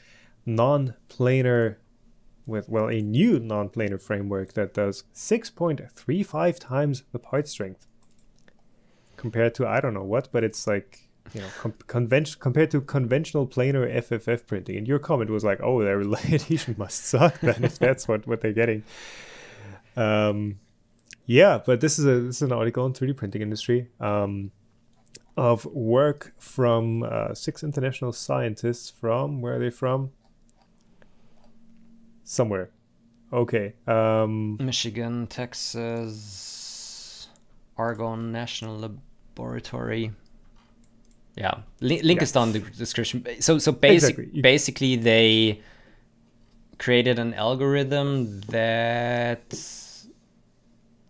non-planar a new non-planar framework that does 6.35 times the part strength compared to I don't know what, but it's like, compared to conventional planar FFF printing. And your comment was like, oh, their adhesion must suck then if that's what they're getting. Yeah, but this is an article on 3D printing industry of work from 6 international scientists from, where are they from? Somewhere. Okay. Michigan, Texas, Argonne National Laboratory. Yeah, link is down in the description. So basically they created an algorithm that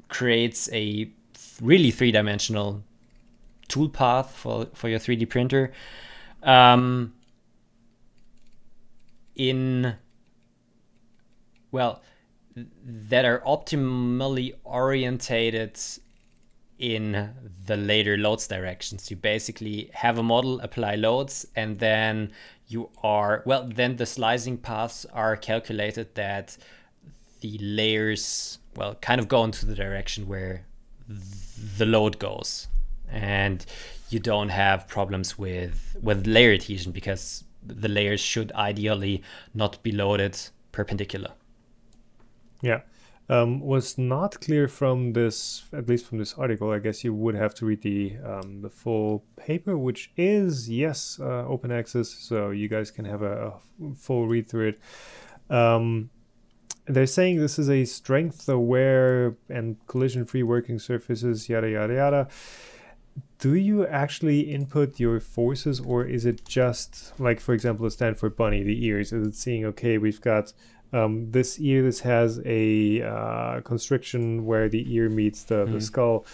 creates a really three-dimensional toolpath for your 3D printer that are optimally orientated in the later loads directions. You basically have a model, apply loads, and then then the slicing paths are calculated that the layers kind of go into the direction where the load goes, and you don't have problems with layer adhesion because the layers should ideally not be loaded perpendicular. Yeah, was not clear from this, at least from this article. I guess you would have to read the full paper, which is, yes, open access, so you guys can have a full read through it. They're saying this is a strength-aware and collision-free working surfaces, yada, yada, yada. Do you actually input your forces, or is it just, like, for example, the Stanford bunny, the ears? Is it seeing, okay, we've got this ear, this has a constriction where the ear meets the skull.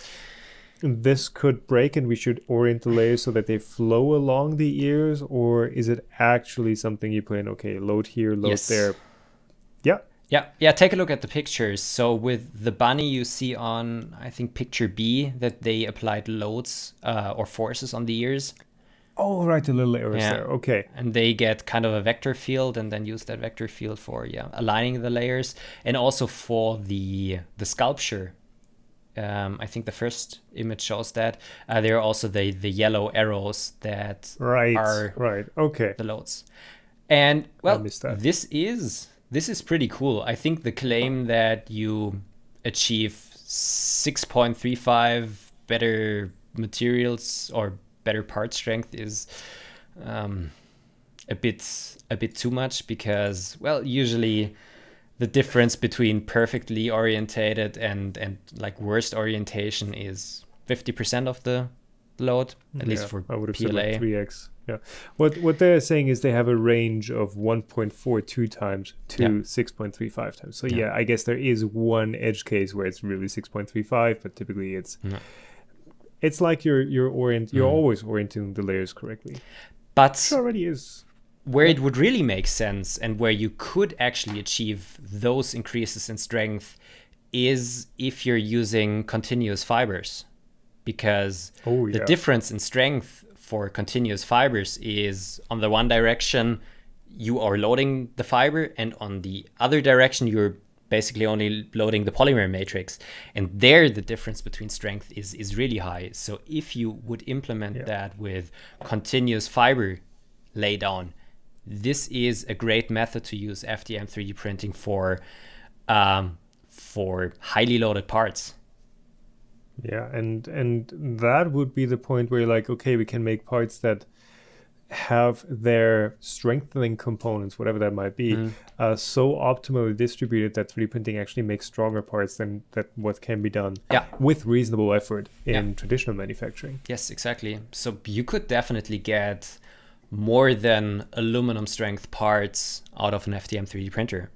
This could break and we should orient the layers so that they flow along the ears, or is it actually something you put in, okay, load here, load there? Yeah. Yeah, take a look at the pictures. So with the bunny, you see on, I think, picture B, that they applied loads or forces on the ears. Oh, right, the little arrows there. Okay. And they get kind of a vector field and then use that vector field for aligning the layers. And also for the sculpture. I think the first image shows that. There are also the yellow arrows that are the loads. And, well, this is pretty cool. I think the claim that you achieve 6.35 better materials or better part strength is a bit too much, because, well, usually the difference between perfectly orientated and like worst orientation is 50% of the load, at least for I would have PLA. said like 3x. Yeah. What they're saying is they have a range of 1.42 times to 6.35 times. So I guess there is one edge case where it's really 6.35, but typically it's like you're always orienting the layers correctly. But it already is. Where it would really make sense and where you could actually achieve those increases in strength is if you're using continuous fibers, because the difference in strength for continuous fibers is, on the one direction you are loading the fiber, and on the other direction you're basically only loading the polymer matrix, and there the difference between strength is really high. So if you would implement that with continuous fiber laydown, this is a great method to use FDM 3D printing for highly loaded parts. Yeah, and that would be the point where you're like, okay, we can make parts that have their strengthening components, whatever that might be, so optimally distributed that 3D printing actually makes stronger parts than what can be done with reasonable effort in traditional manufacturing. Yes, exactly. So you could definitely get more than aluminum strength parts out of an FDM 3D printer.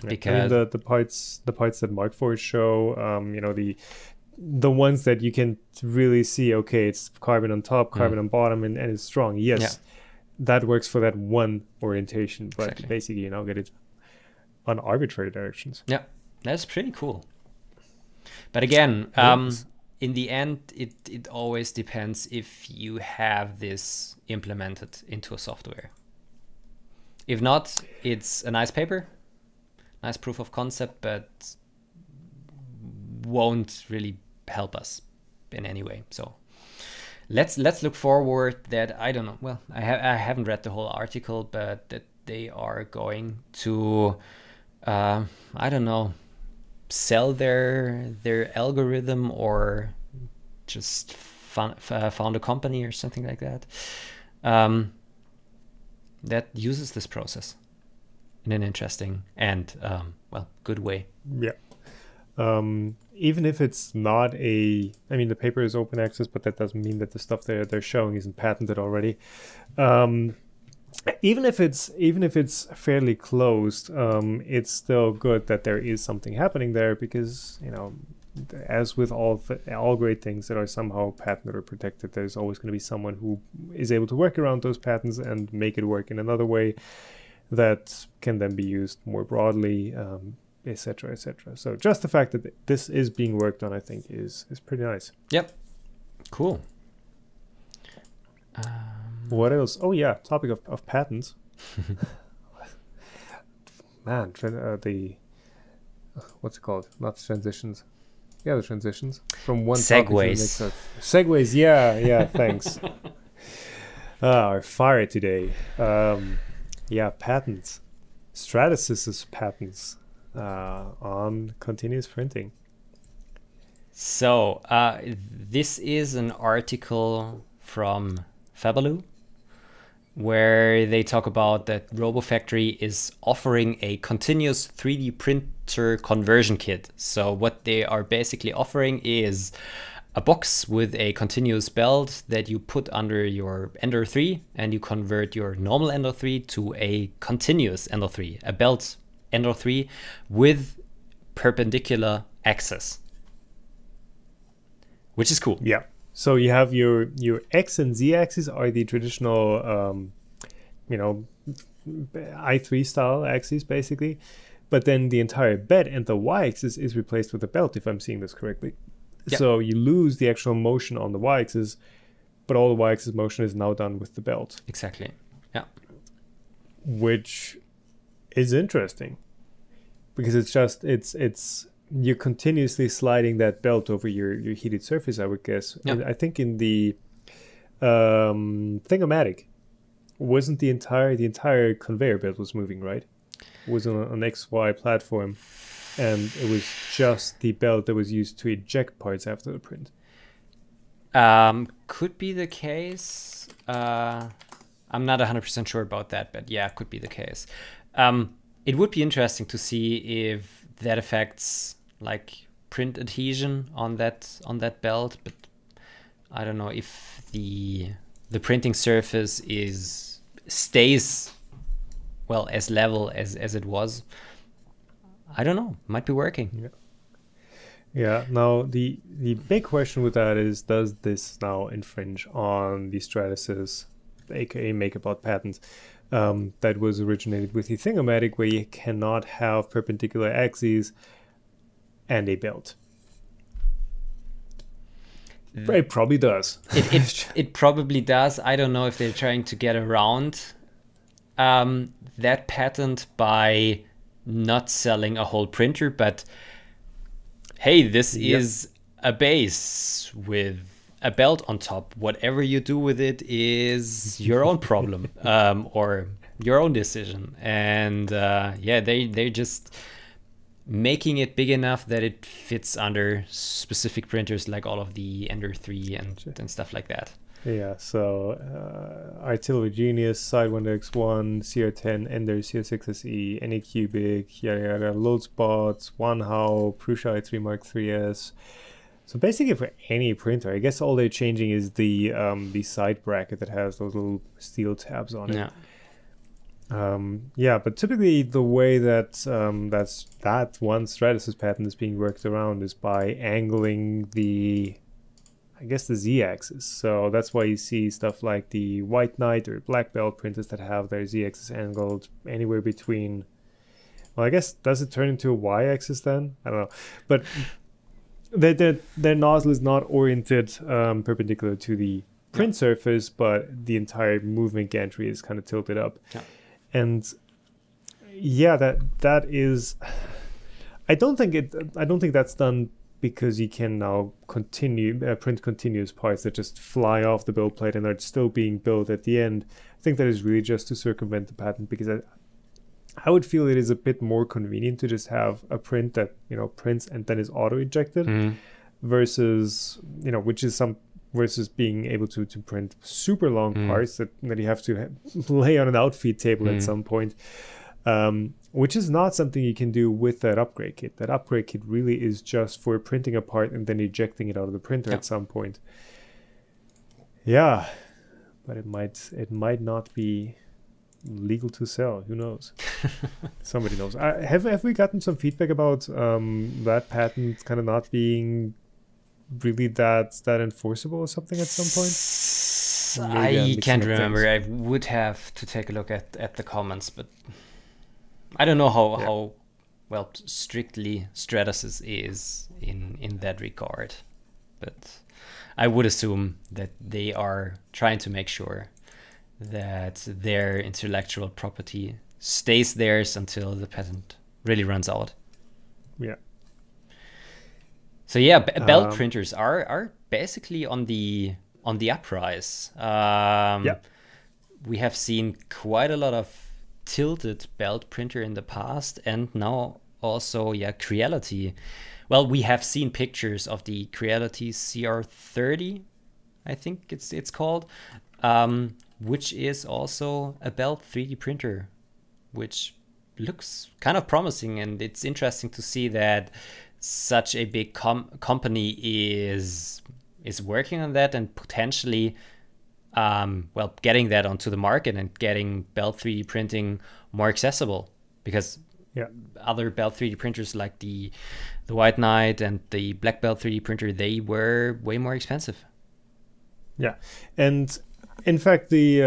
Because I mean, the parts that Markforged show, the ones that you can really see, okay, it's carbon on top, carbon on bottom, and it's strong. Yes, that works for that one orientation, but basically, get it on arbitrary directions. Yeah, that's pretty cool. But again, in the end, it always depends if you have this implemented into a software. If not, it's a nice paper, nice proof of concept, but won't really help us in any way. So let's look forward that, I don't know, well, I haven't read the whole article, but that they are going to I don't know, sell their algorithm, or just found a company or something like that that uses this process in an interesting and good way. Even if it's not the paper is open access, but that doesn't mean that the stuff they're showing isn't patented already. Even if it's fairly closed, it's still good that there is something happening there, because as with all great things that are somehow patented or protected, there's always going to be someone who is able to work around those patents and make it work in another way that can then be used more broadly, etc., etc. So just the fact that this is being worked on, I think, is pretty nice. Yep. Cool. What else? Oh yeah, topic of patents. Man, what's it called? Not transitions. Yeah, the transitions from one topic to the next. Segues. Yeah. Thanks. Our fire today. Patents. Stratasys patents. on continuous printing. So this is an article from Fabaloo, where they talk about that RoboFactory is offering a continuous 3D printer conversion kit. So what they are basically offering is a box with a continuous belt that you put under your Ender 3, and you convert your normal Ender 3 to a continuous Ender 3, a belt Ender 3 with perpendicular axis, which is cool. Yeah. So you have your X and Z axes are the traditional, i3 style axes, basically. But then the entire bed and the Y axis is replaced with a belt, if I'm seeing this correctly. Yep. So you lose the actual motion on the Y axis, but all the Y axis motion is now done with the belt. Exactly. Yeah. Which is interesting, because it's you're continuously sliding that belt over your heated surface, I would guess. Yep. I think in the Thingomatic, wasn't the entire conveyor belt was moving, right? It was on an XY platform, and it was just the belt that was used to eject parts after the print. Could be the case. I'm not 100% sure about that, but yeah, could be the case. It would be interesting to see if that affects like print adhesion on that belt, but I don't know if the printing surface stays well as level as it was. I don't know. Might be working. Yeah. Now the big question with that is, does this now infringe on the Stratasys, aka MakerBot patent, that was originated with the Thingomatic, where you cannot have perpendicular axes and a belt? It probably does. It probably does. I don't know if they're trying to get around that patent by not selling a whole printer, but hey, this is a base with a belt on top. Whatever you do with it is your own problem, or your own decision. And they're just making it big enough that it fits under specific printers, like all of the Ender 3 and stuff like that. Yeah, so Artillery Genius, Sidewinder X1, CR10, Ender, CR6SE, Anycubic, yada yada, Loadspot, OneHow, Prusa i3 Mark III's. So basically for any printer, I guess all they're changing is the side bracket that has those little steel tabs on it. But typically the way that that one Stratasys patent is being worked around is by angling the Z-axis. So that's why you see stuff like the White Knight or Black Belt printers that have their Z-axis angled anywhere between, well, I guess, does it turn into a Y-axis then? I don't know. But their nozzle is not oriented perpendicular to the print surface, but the entire movement gantry is kind of tilted up. And that is, I don't think that's done because you can now print continuous parts that just fly off the build plate and are still being built at the end. I think that is really just to circumvent the patent, because I would feel it is a bit more convenient to just have a print that prints and then is auto ejected, versus versus being able to print super long parts that you have to lay on an outfeed table at some point, which is not something you can do with that upgrade kit. That upgrade kit really is just for printing a part and then ejecting it out of the printer at some point. Yeah, but it might not be legal to sell. Who knows? Somebody knows. Have we gotten some feedback about that patent kind of not being really that enforceable or something at some point? I can't remember. I would have to take a look at the comments, but I don't know how well strictly Stratasys is in that regard. But I would assume that they are trying to make sure that their intellectual property stays theirs until the patent really runs out. Yeah. So yeah, belt printers are basically on the uprise. We have seen quite a lot of tilted belt printer in the past, and now also, yeah, Creality. Well, we have seen pictures of the Creality CR30, I think it's called, which is also a Belt 3D printer, which looks kind of promising. And it's interesting to see that such a big company is working on that and potentially getting that onto the market and getting Belt 3D printing more accessible, because other Belt 3D printers like the White Knight and the Black Belt 3D printer, they were way more expensive. Yeah, and in fact, the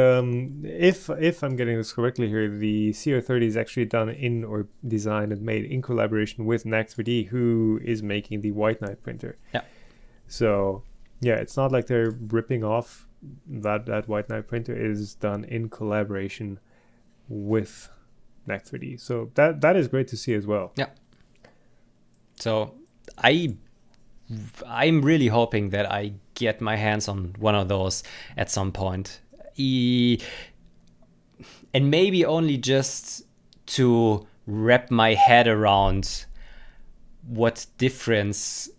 if I'm getting this correctly here, the CR30 is actually done in or designed and made in collaboration with NAC3D, who is making the White Knight printer. Yeah. So yeah, it's not like they're ripping off that White Knight printer. Is done in collaboration with NAC3D. So that is great to see as well. Yeah. So I'm really hoping that I get my hands on one of those at some point. And maybe only just to wrap my head around what difference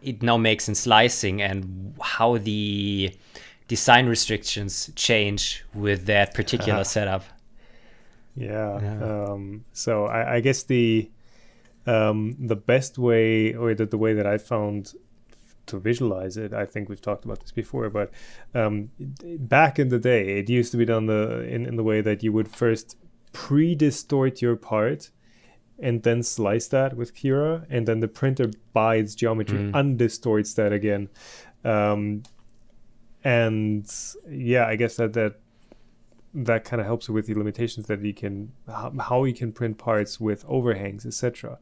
it now makes in slicing and how the design restrictions change with that particular setup. Yeah. So I guess the best way, or the way that I found to visualize it, I think we've talked about this before, but back in the day, it used to be done in the way that you would first pre-distort your part and then slice that with Cura, and then the printer by its geometry undistorts that again. And yeah, I guess that kind of helps with the limitations that you can, how you can print parts with overhangs, etc.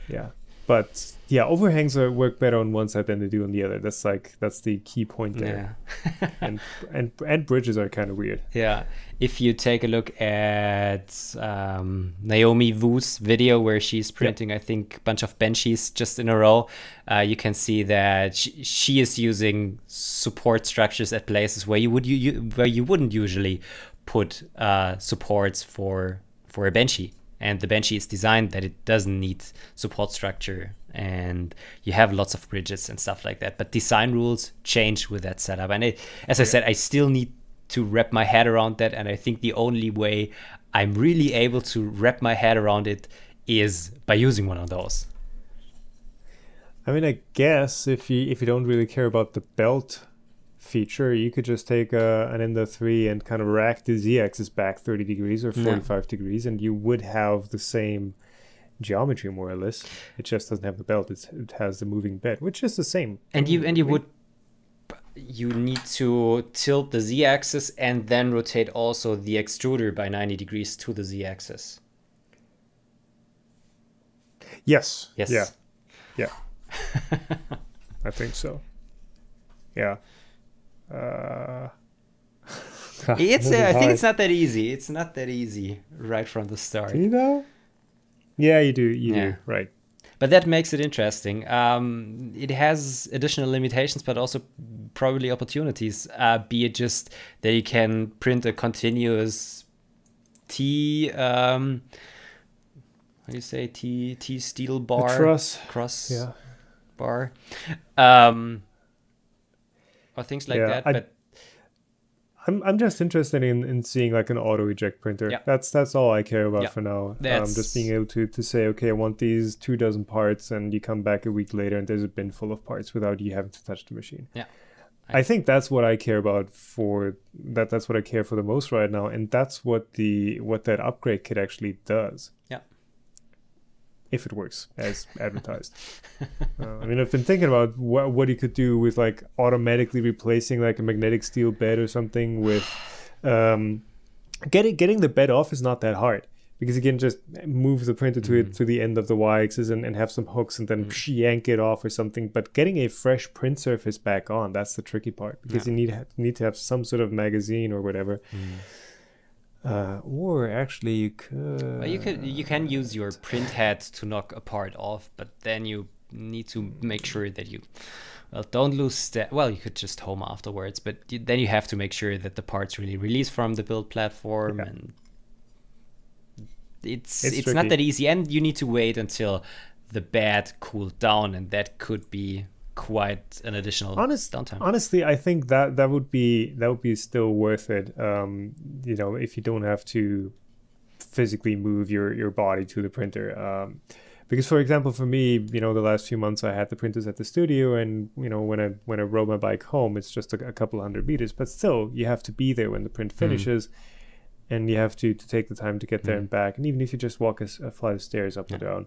Yeah, but yeah, overhangs work better on one side than they do on the other. That's the key point there. Yeah. and bridges are kind of weird. Yeah, if you take a look at Naomi Wu's video where she's printing, I think, a bunch of benchies just in a row, you can see that she is using support structures at places where you wouldn't usually put supports for a benchy. And the benchy is designed that it doesn't need support structure, and you have lots of bridges and stuff like that. But design rules change with that setup. And as I said, I still need to wrap my head around that. And I think the only way I'm really able to wrap my head around it is by using one of those. I mean, I guess if you don't really care about the belt feature, you could just take an Ender 3 and kind of rack the z-axis back 30 degrees or 45 degrees, and you would have the same geometry more or less. It just doesn't have the belt. It has the moving bed, which is the same. And you need to tilt the z-axis and then rotate also the extruder by 90 degrees to the z-axis. Yes. Yeah. I think so. Yeah. I think it's not that easy. It's not that easy right from the start. You know? Yeah, you do. You do. Right. But that makes it interesting. It has additional limitations, but also probably opportunities. Be it just that you can print a continuous T. How do you say T steel bar? Cross bar. Or things like that. But I'm just interested in seeing like an auto eject printer. Yeah. That's all I care about for now. Just being able to say, okay, I want these 24 parts, and you come back a week later and there's a bin full of parts without you having to touch the machine. Yeah. I think that's what I care about that's what I care for the most right now, and that's what that upgrade kit actually does. Yeah. If it works as advertised. I mean, I've been thinking about what you could do with like automatically replacing like a magnetic steel bed or something with getting the bed off is not that hard, because you can just move the printer to the end of the y-axis and have some hooks and then yank it off or something. But getting a fresh print surface back on, that's the tricky part, because you need to have some sort of magazine or whatever. Or actually you could... Well, you can use your print head to knock a part off, but then you need to make sure that you don't lose that. Well, you could just home afterwards, but then you have to make sure that the parts really release from the build platform. And it's not that easy, and you need to wait until the bed cooled down, and that could be quite an additional downtime. Honestly, I think that would be still worth it. You know, if you don't have to physically move your body to the printer. Because, for example, for me, you know, the last few months I had the printers at the studio, and you know, when I rode my bike home, it's just a couple hundred meters, but still, you have to be there when the print finishes, and you have to take the time to get there and back. And even if you just walk a flight of stairs up or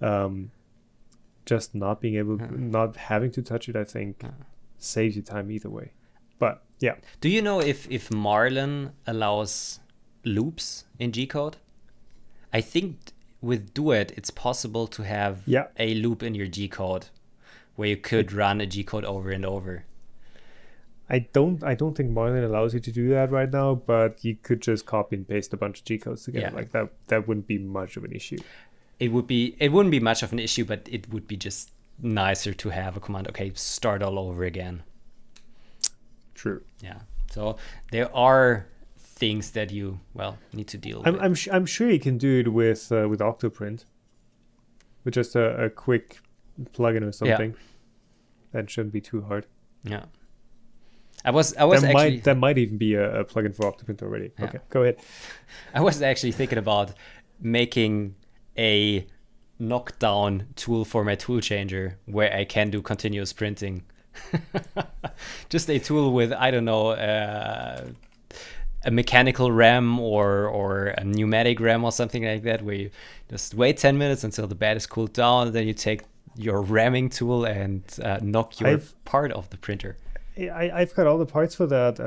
down, just not being able, not having to touch it, I think, saves you time either way. But yeah. Do you know if Marlin allows loops in G-code? I think with Duet, it's possible to have a loop in your G-code where you could run a G-code over and over. I don't think Marlin allows you to do that right now, but you could just copy and paste a bunch of G-codes together. Like that wouldn't be much of an issue. It wouldn't be much of an issue, but it would be just nicer to have a command, okay, start all over again. True. Yeah. So there are things that you need to deal with. I'm sure you can do it with Octoprint, with just a quick plugin or something. That shouldn't be too hard. Yeah. I was actually that might even be a plugin for Octoprint already. Yeah. Okay, go ahead. I was actually thinking about making a knockdown tool for my toolchanger where I can do continuous printing. Just a tool with, I don't know, a mechanical RAM or a pneumatic RAM or something like that, where you just wait 10 minutes until the bed is cooled down, and then you take your ramming tool and knock your part of the printer. I've got all the parts for that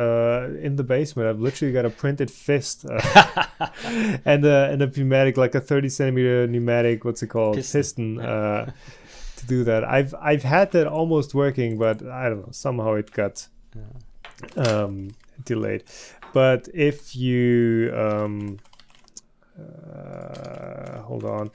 in the basement. I've literally got a printed fist and a pneumatic, like a 30 centimeter pneumatic, what's it called? Piston to do that. I've had that almost working, but I don't know, somehow it got delayed. But if you hold on.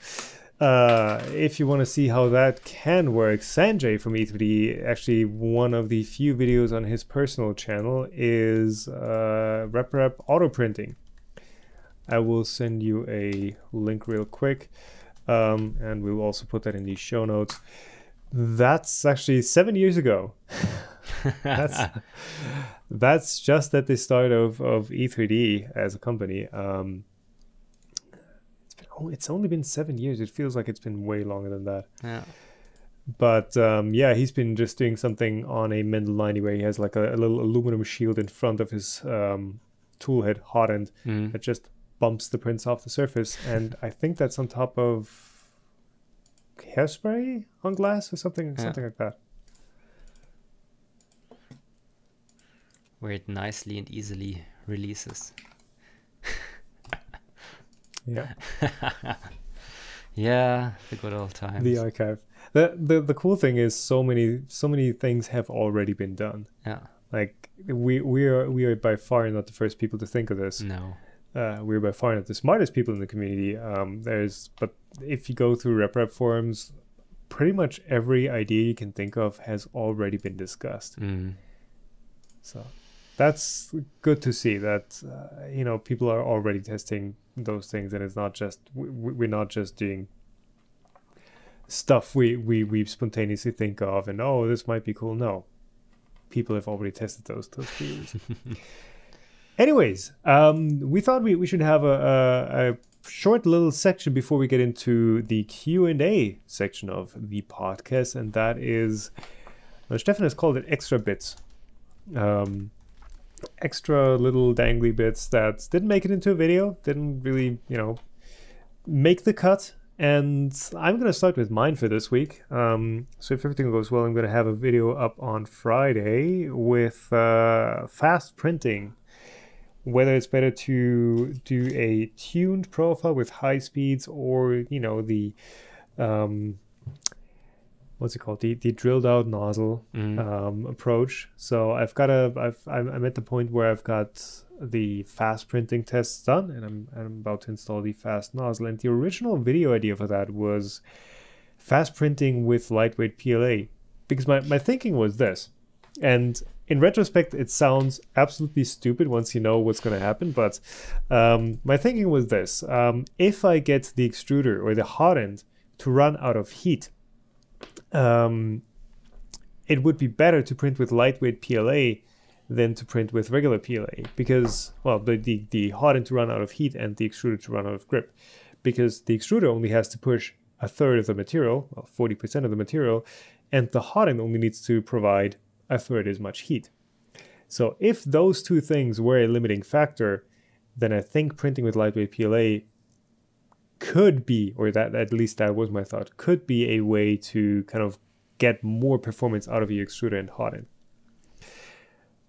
If you want to see how that can work, Sanjay from E3D, actually one of the few videos on his personal channel is RepRap auto printing. I will send you a link real quick, and we'll also put that in the show notes. That's actually 7 years ago. That's just at the start of E3D as a company. It's only been 7 years. It feels like it's been way longer than that. Yeah. But he's been just doing something on a Mendel 90 where he has like a little aluminum shield in front of his toolhead hot end that just bumps the prints off the surface. And I think that's on top of hairspray on glass or something like that. Where it nicely and easily releases. Yeah. Yeah, the good old times. The archive. The cool thing is so many things have already been done. Yeah. Like we are by far not the first people to think of this. No. We're by far not the smartest people in the community. But if you go through RepRap forums, pretty much every idea you can think of has already been discussed. So that's good to see that people are already testing those things, and it's not just we're not just doing stuff we spontaneously think of and this might be cool. No, people have already tested those theories. Anyways, we thought we should have a short little section before we get into the Q&A section of the podcast, and that is Stefan has called it extra bits. Extra little dangly bits that didn't make it into a video, didn't really, make the cut. And I'm going to start with mine for this week. So if everything goes well, I'm going to have a video up on Friday with fast printing. Whether it's better to do a tuned profile with high speeds or, the what's it called? The drilled out nozzle approach. So I'm at the point where I've got the fast printing tests done, and I'm about to install the fast nozzle. And the original video idea for that was fast printing with lightweight PLA, because my thinking was this: And in retrospect, it sounds absolutely stupid once you know what's going to happen. But my thinking was this. If I get the extruder or the hot end to run out of heat, it would be better to print with lightweight PLA than to print with regular PLA because, well, the hot end to run out of heat and the extruder to run out of grip. Because the extruder only has to push a third of the material, well, 40% of the material, and the hot end only needs to provide a third as much heat. So if those two things were a limiting factor, then I think printing with lightweight PLA could be, or that at least that was my thought, could be a way to kind of get more performance out of your extruder and hot end.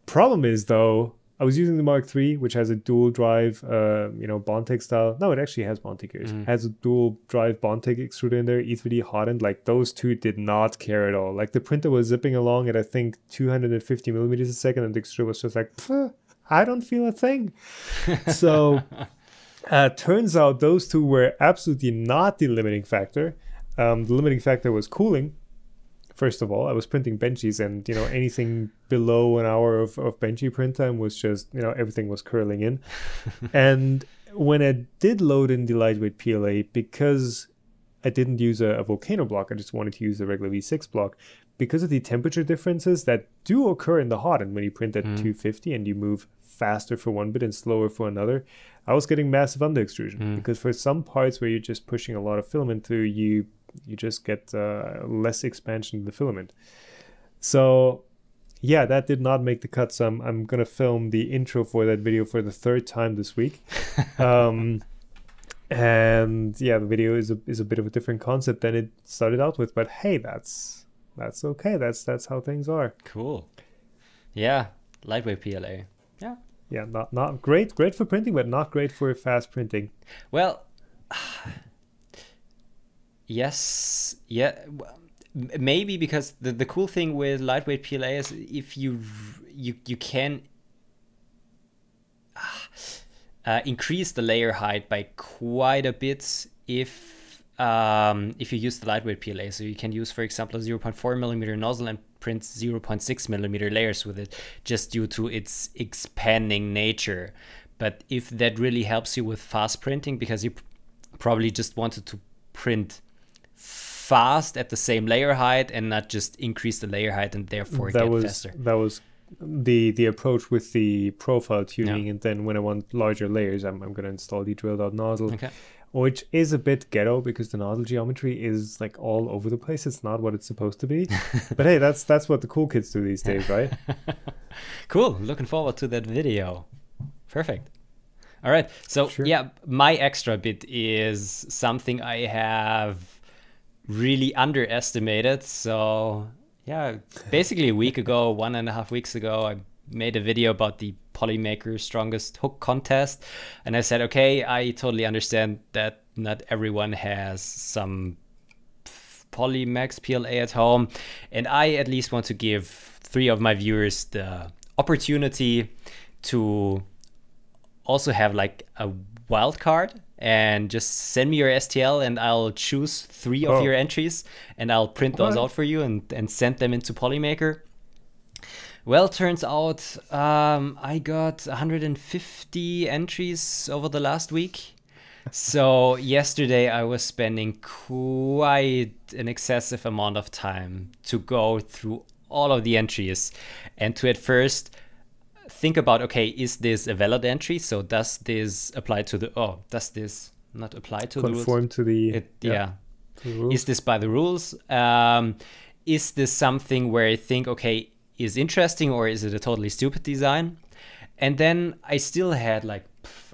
Problem is though, I was using the Mark III, which has a dual drive, Bondtech style. No, it actually has Bondtech gears. Has a dual drive Bondtech extruder in there, E3D hot end. Like those two did not care at all. Like the printer was zipping along at I think 250 millimeters a second, and the extruder was just like, I don't feel a thing. So turns out those two were absolutely not the limiting factor. The limiting factor was cooling. First of all, I was printing benchies, and anything below an hour of benchy print time was just everything was curling in. And when I did load in the lightweight PLA, because I didn't use a volcano block, I just wanted to use the regular V6 block. Because of the temperature differences that do occur in the hot end when you print at 250 and you move faster for one bit and slower for another, I was getting massive under extrusion because for some parts where you're just pushing a lot of filament through, you just get less expansion in the filament. So yeah, that did not make the cut. So I'm going to film the intro for that video for the third time this week. And yeah, the video is a bit of a different concept than it started out with, but hey, that's okay. That's how things are. Cool. Yeah, lightweight PLA. Yeah, not great for printing, but not great for fast printing. Well, yes, yeah, maybe because the cool thing with lightweight PLA is if you can increase the layer height by quite a bit if you use the lightweight PLA. So you can use, for example, a 0.4 millimeter nozzle and print 0.6 millimeter layers with it, just due to its expanding nature. But if that really helps you with fast printing, because you probably just wanted to print fast at the same layer height and not just increase the layer height and therefore get faster. That was the approach with the profile tuning, and then when I want larger layers, I'm going to install the drilled out nozzle. Okay. Which is a bit ghetto because the nozzle geometry is like all over the place. It's not what it's supposed to be. But hey, that's what the cool kids do these days, right? Cool. Looking forward to that video. Perfect. All right. So Sure. Yeah, my extra bit is something I have really underestimated. So yeah, basically a week ago, 1.5 weeks ago, I made a video about the Polymaker strongest hook contest, and I said, okay, I totally understand that not everyone has some Polymax PLA at home, and I at least want to give 3 of my viewers the opportunity to also have like a wild card and just send me your STL and I'll choose 3 of your entries and I'll print those out for you and send them into Polymaker. Well, turns out I got 150 entries over the last week. So yesterday I was spending quite an excessive amount of time to go through all of the entries and to at first think about, okay, is this a valid entry? So does this apply to the, does this not apply to the rules? Conform to the, yeah. To the rules. Is this by the rules? Is this something where I think, okay, is interesting, or is it a totally stupid design? And then I still had like,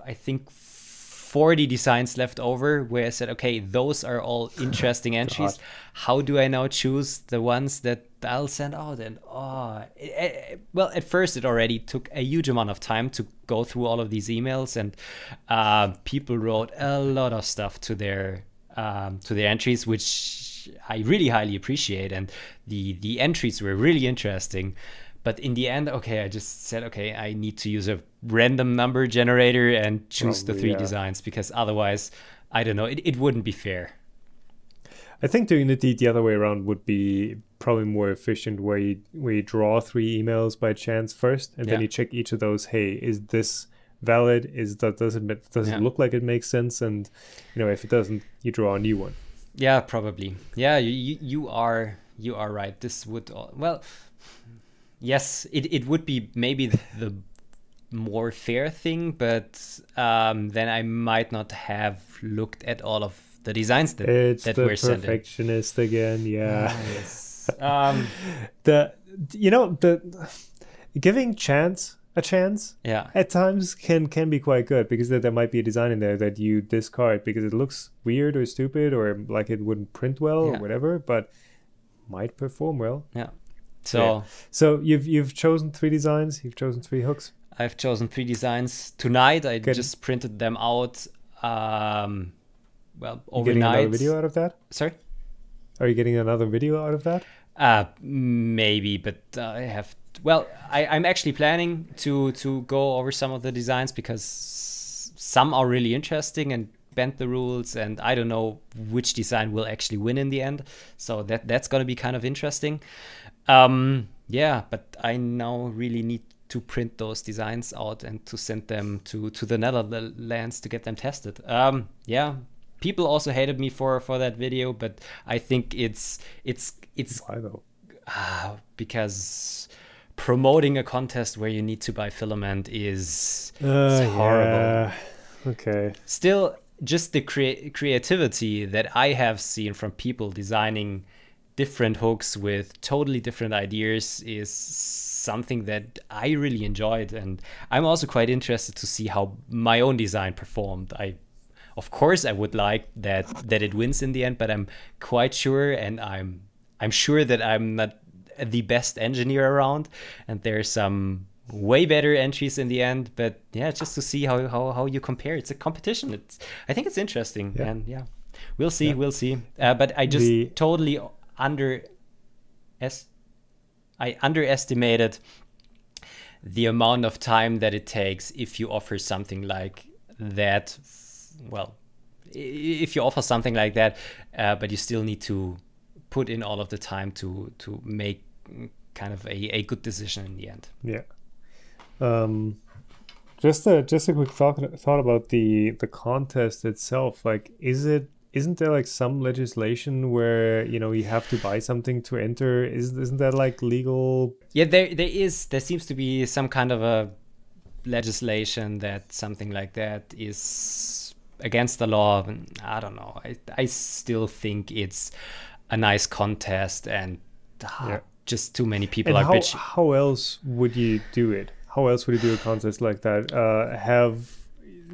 I think 40 designs left over where I said, okay, those are all interesting entries. How do I now choose the ones that I'll send out? And well, at first it already took a huge amount of time to go through all of these emails, and people wrote a lot of stuff to their entries, which I really highly appreciate, and the entries were really interesting. But in the end, okay, I just said, okay, I need to use a random number generator and choose the 3 designs, because otherwise, I don't know, it wouldn't be fair. I think doing it the other way around would be probably more efficient, where you draw 3 emails by chance first, and then you check each of those. Hey, is this valid? Does it look like it makes sense? And if it doesn't, you draw a new one. Yeah, probably. Yeah, you are right. This would yes, it would be maybe the more fair thing, but then I might not have looked at all of the designs that were sent in. It's the perfectionist again. Yeah. Yes. The giving a chance at times can be quite good, because there might be a design in there that you discard because it looks weird or stupid, or like it wouldn't print well or whatever, but might perform well. So you've chosen 3 designs, you've chosen 3 hooks. I've chosen 3 designs tonight. I just printed them out overnight. Getting another video out of that? Sorry? Are you getting another video out of that? Maybe, but I have... I'm actually planning to go over some of the designs, because some are really interesting and bend the rules, and I don't know which design will actually win in the end. So that's going to be kind of interesting. But I now really need to print those designs out and to send them to the Netherlands to get them tested. People also hated me for that video, but I think it's why though? Because promoting a contest where you need to buy filament is horrible. Yeah. Okay. Still, just the creativity that I have seen from people designing different hooks with totally different ideas is something that I really enjoyed, and I'm also quite interested to see how my own design performed. Of course I would like that it wins in the end, but I'm quite sure, and I'm sure that I'm not the best engineer around, and there's some way better entries in the end. But just to see how you compare. It's a competition. I think it's interesting, and we'll see. But I just totally underestimated the amount of time that it takes if you offer something like that. If you offer something like that, but you still need to put in all of the time to make kind of a good decision in the end. Just a quick thought about the contest itself. Like, isn't there like some legislation where you have to buy something to enter? Isn't that like legal? Yeah, there seems to be some kind of a legislation that something like that is against the law. I don't know. I still think it's a nice contest, and just too many people are bitching. How else would you do it? How else would you do a contest like that?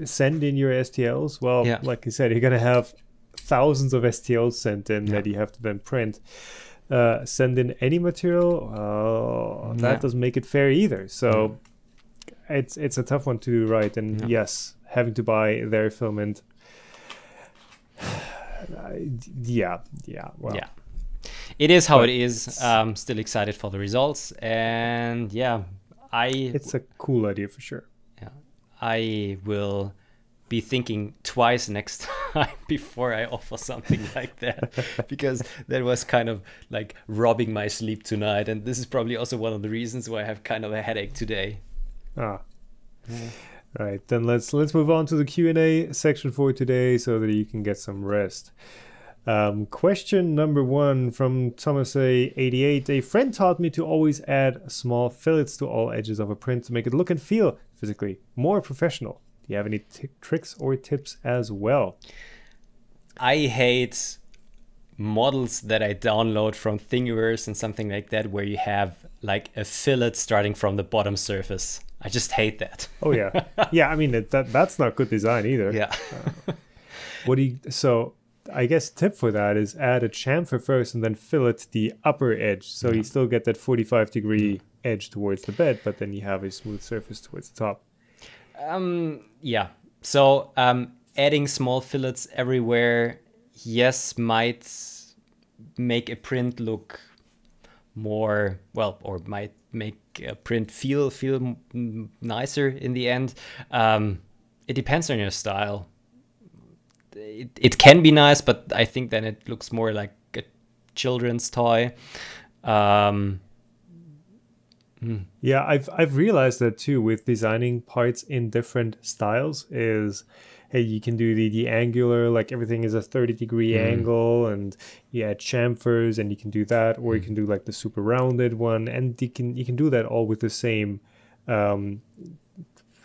Send in your STLs? Well, like you said, you're gonna have thousands of STLs sent in that you have to then print. Send in any material, that doesn't make it fair either. So it's a tough one to do right. And yes, having to buy their filament. It is how it is. Still excited for the results, and it's a cool idea for sure. I will be thinking twice next time before I offer something like that, because that was kind of like robbing my sleep tonight, and this is probably also one of the reasons why I have kind of a headache today. Right, then let's move on to the Q&A section for today so that you can get some rest. Question number 1 from Thomas A88. A friend taught me to always add small fillets to all edges of a print to make it look and feel physically more professional. Do you have any tricks or tips as well? I hate models that I download from Thingiverse and something like that, where you have like a fillet starting from the bottom surface. I just hate that. Oh yeah. I mean that's not good design either. So I guess tip for that is add a chamfer first and then fillet the upper edge, so you still get that 45-degree edge towards the bed, but then you have a smooth surface towards the top. So adding small fillets everywhere, might make a print look more or might make a print feel nicer in the end. It depends on your style. it can be nice, but I think then it looks more like a children's toy. Yeah, I've realized that too with designing parts in different styles is, hey, you can do the angular, like everything is a 30-degree angle, and you add chamfers, and you can do that, or you can do like the super rounded one, and you can do that all with the same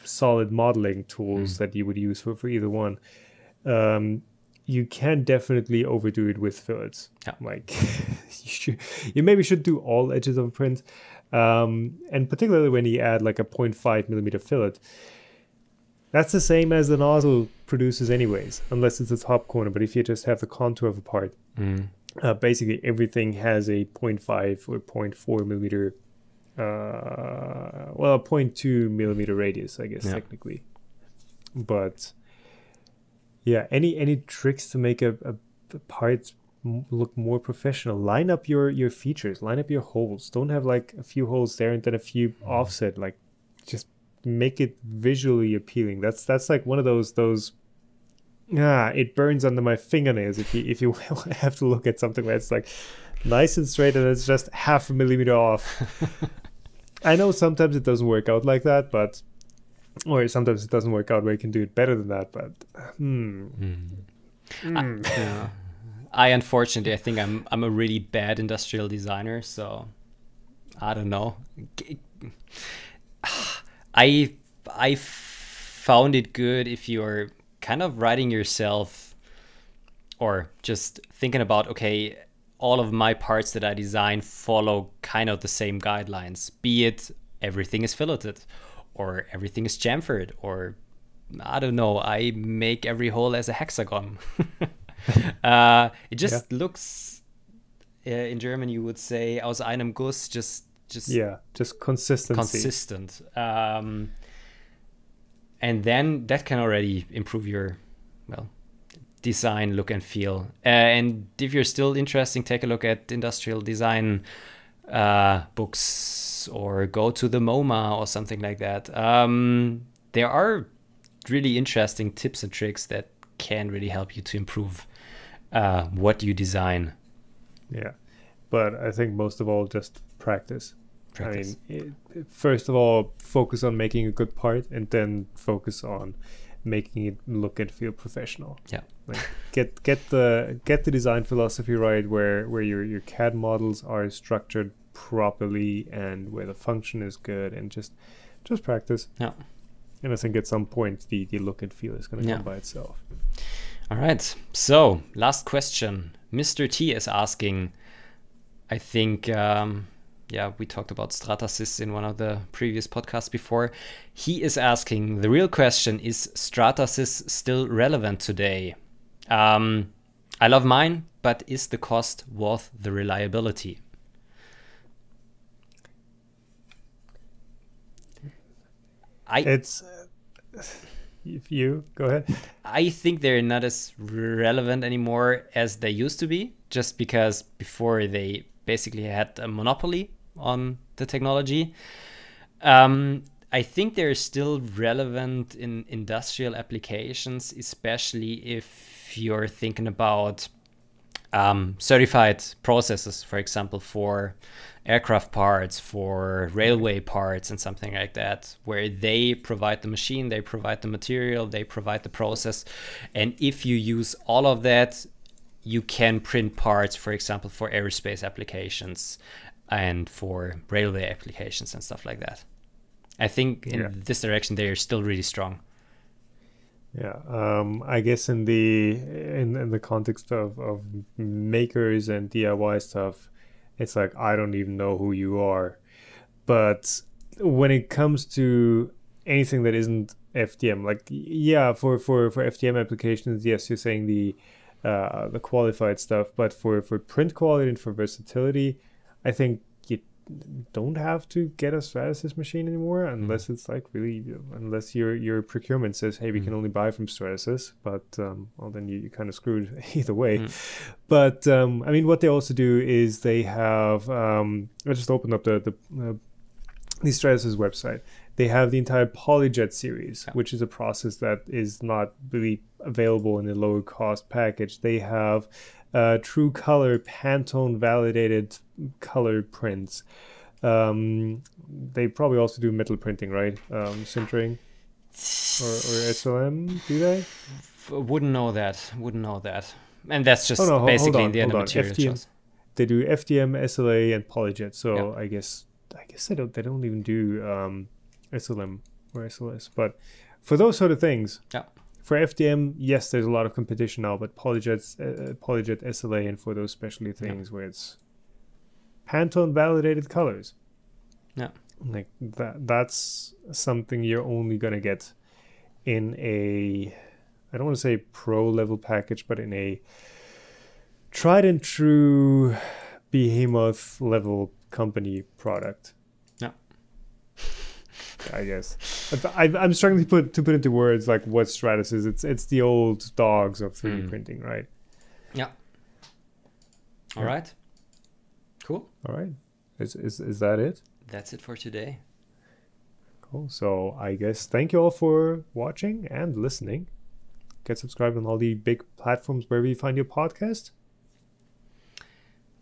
solid modeling tools that you would use for either one. You can definitely overdo it with fillets. Yeah. Like you maybe should do all edges of a print. And particularly when you add like a 0.5 millimeter fillet, that's the same as the nozzle produces anyways, unless it's the top corner. But if you just have the contour of a part, basically everything has a 0.5 or 0.4 millimeter, well, a 0.2 millimeter radius, I guess, technically. But yeah, any tricks to make a part look more professional? Line up your features, line up your holes. Don't have like a few holes there and then a few offset. Like, just make it visually appealing. That's like one of those it burns under my fingernails if you have to look at something where it's like nice and straight and it's just half a millimeter off. I know sometimes it doesn't work out like that, but or sometimes it doesn't work out where you can do it better than that, but I unfortunately, I think I'm a really bad industrial designer, so I don't know. I found it good if you're kind of writing yourself or just thinking about, okay, all of my parts that I design follow kind of the same guidelines, be it everything is filleted or everything is chamfered, or I don't know, I make every hole as a hexagon. It just looks, in German you would say aus einem Guss, just consistency. Consistent. And then that can already improve your, well, design, look and feel. And if you're still interested, take a look at industrial design books or go to the MoMA or something like that. There are really interesting tips and tricks that can really help you to improve what you design. Yeah, but I think most of all, just practice. I mean, first of all, focus on making a good part, and then focus on making it look and feel professional. Yeah, like get the design philosophy right, where your CAD models are structured properly and where the function is good, and just practice. Yeah, and I think at some point the look and feel is going to come by itself. All right. So last question, Mr. T is asking. I think. We talked about Stratasys in one of the previous podcasts before. He is asking, the real question, is Stratasys still relevant today? I love mine, but is the cost worth the reliability? If you go ahead. I think they're not as relevant anymore as they used to be, just because before they basically had a monopoly on the technology. I think they're still relevant in industrial applications, especially if you're thinking about certified processes, for example, for aircraft parts, for railway parts and something like that, where they provide the machine, they provide the material, they provide the process. And if you use all of that, you can print parts, for example, for aerospace applications and for railway applications and stuff like that. I think in this direction, they are still really strong. Yeah, I guess in the context of makers and DIY stuff, it's like, I don't even know who you are. But when it comes to anything that isn't FDM, like, for FDM applications, yes, you're saying the qualified stuff, but for print quality and for versatility, I think you don't have to get a Stratasys machine anymore, unless it's like really, unless your procurement says, hey, we can only buy from Stratasys, but well, then you kind of screwed either way. But I mean, what they also do is they have I just opened up the Stratasys website, They have the entire PolyJet series, which is a process that is not really available in the lower cost package. They have true color Pantone validated color prints. They probably also do metal printing, right? Sintering or SLM, do they? Wouldn't know that. And that's just basically in the end of material choice. They do FDM, SLA, and PolyJet. So I guess they don't even do SLM or SLS. But for those sort of things, for FDM, yes, there's a lot of competition now. But PolyJet, SLA, and for those specialty things where it's Pantone validated colors, like that's something you're only gonna get in a, I don't want to say pro level package, but in a tried and true behemoth level company product. I guess I'm struggling to put into words like what Stratus is. It's the old dogs of 3D printing, right? Yeah. All right. Cool. All right. Is that it? That's it for today. Cool. So I guess thank you all for watching and listening. Get subscribed on all the big platforms wherever you find your podcast.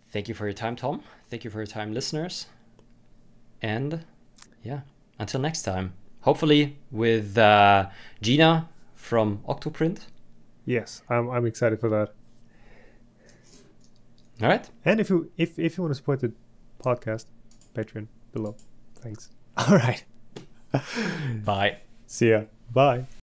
Thank you for your time, Tom. Thank you for your time, listeners. And until next time. Hopefully with Gina from Octoprint. Yes, I'm excited for that. All right. And if you want to support the podcast, Patreon below. Thanks. All right. Bye. See ya. Bye.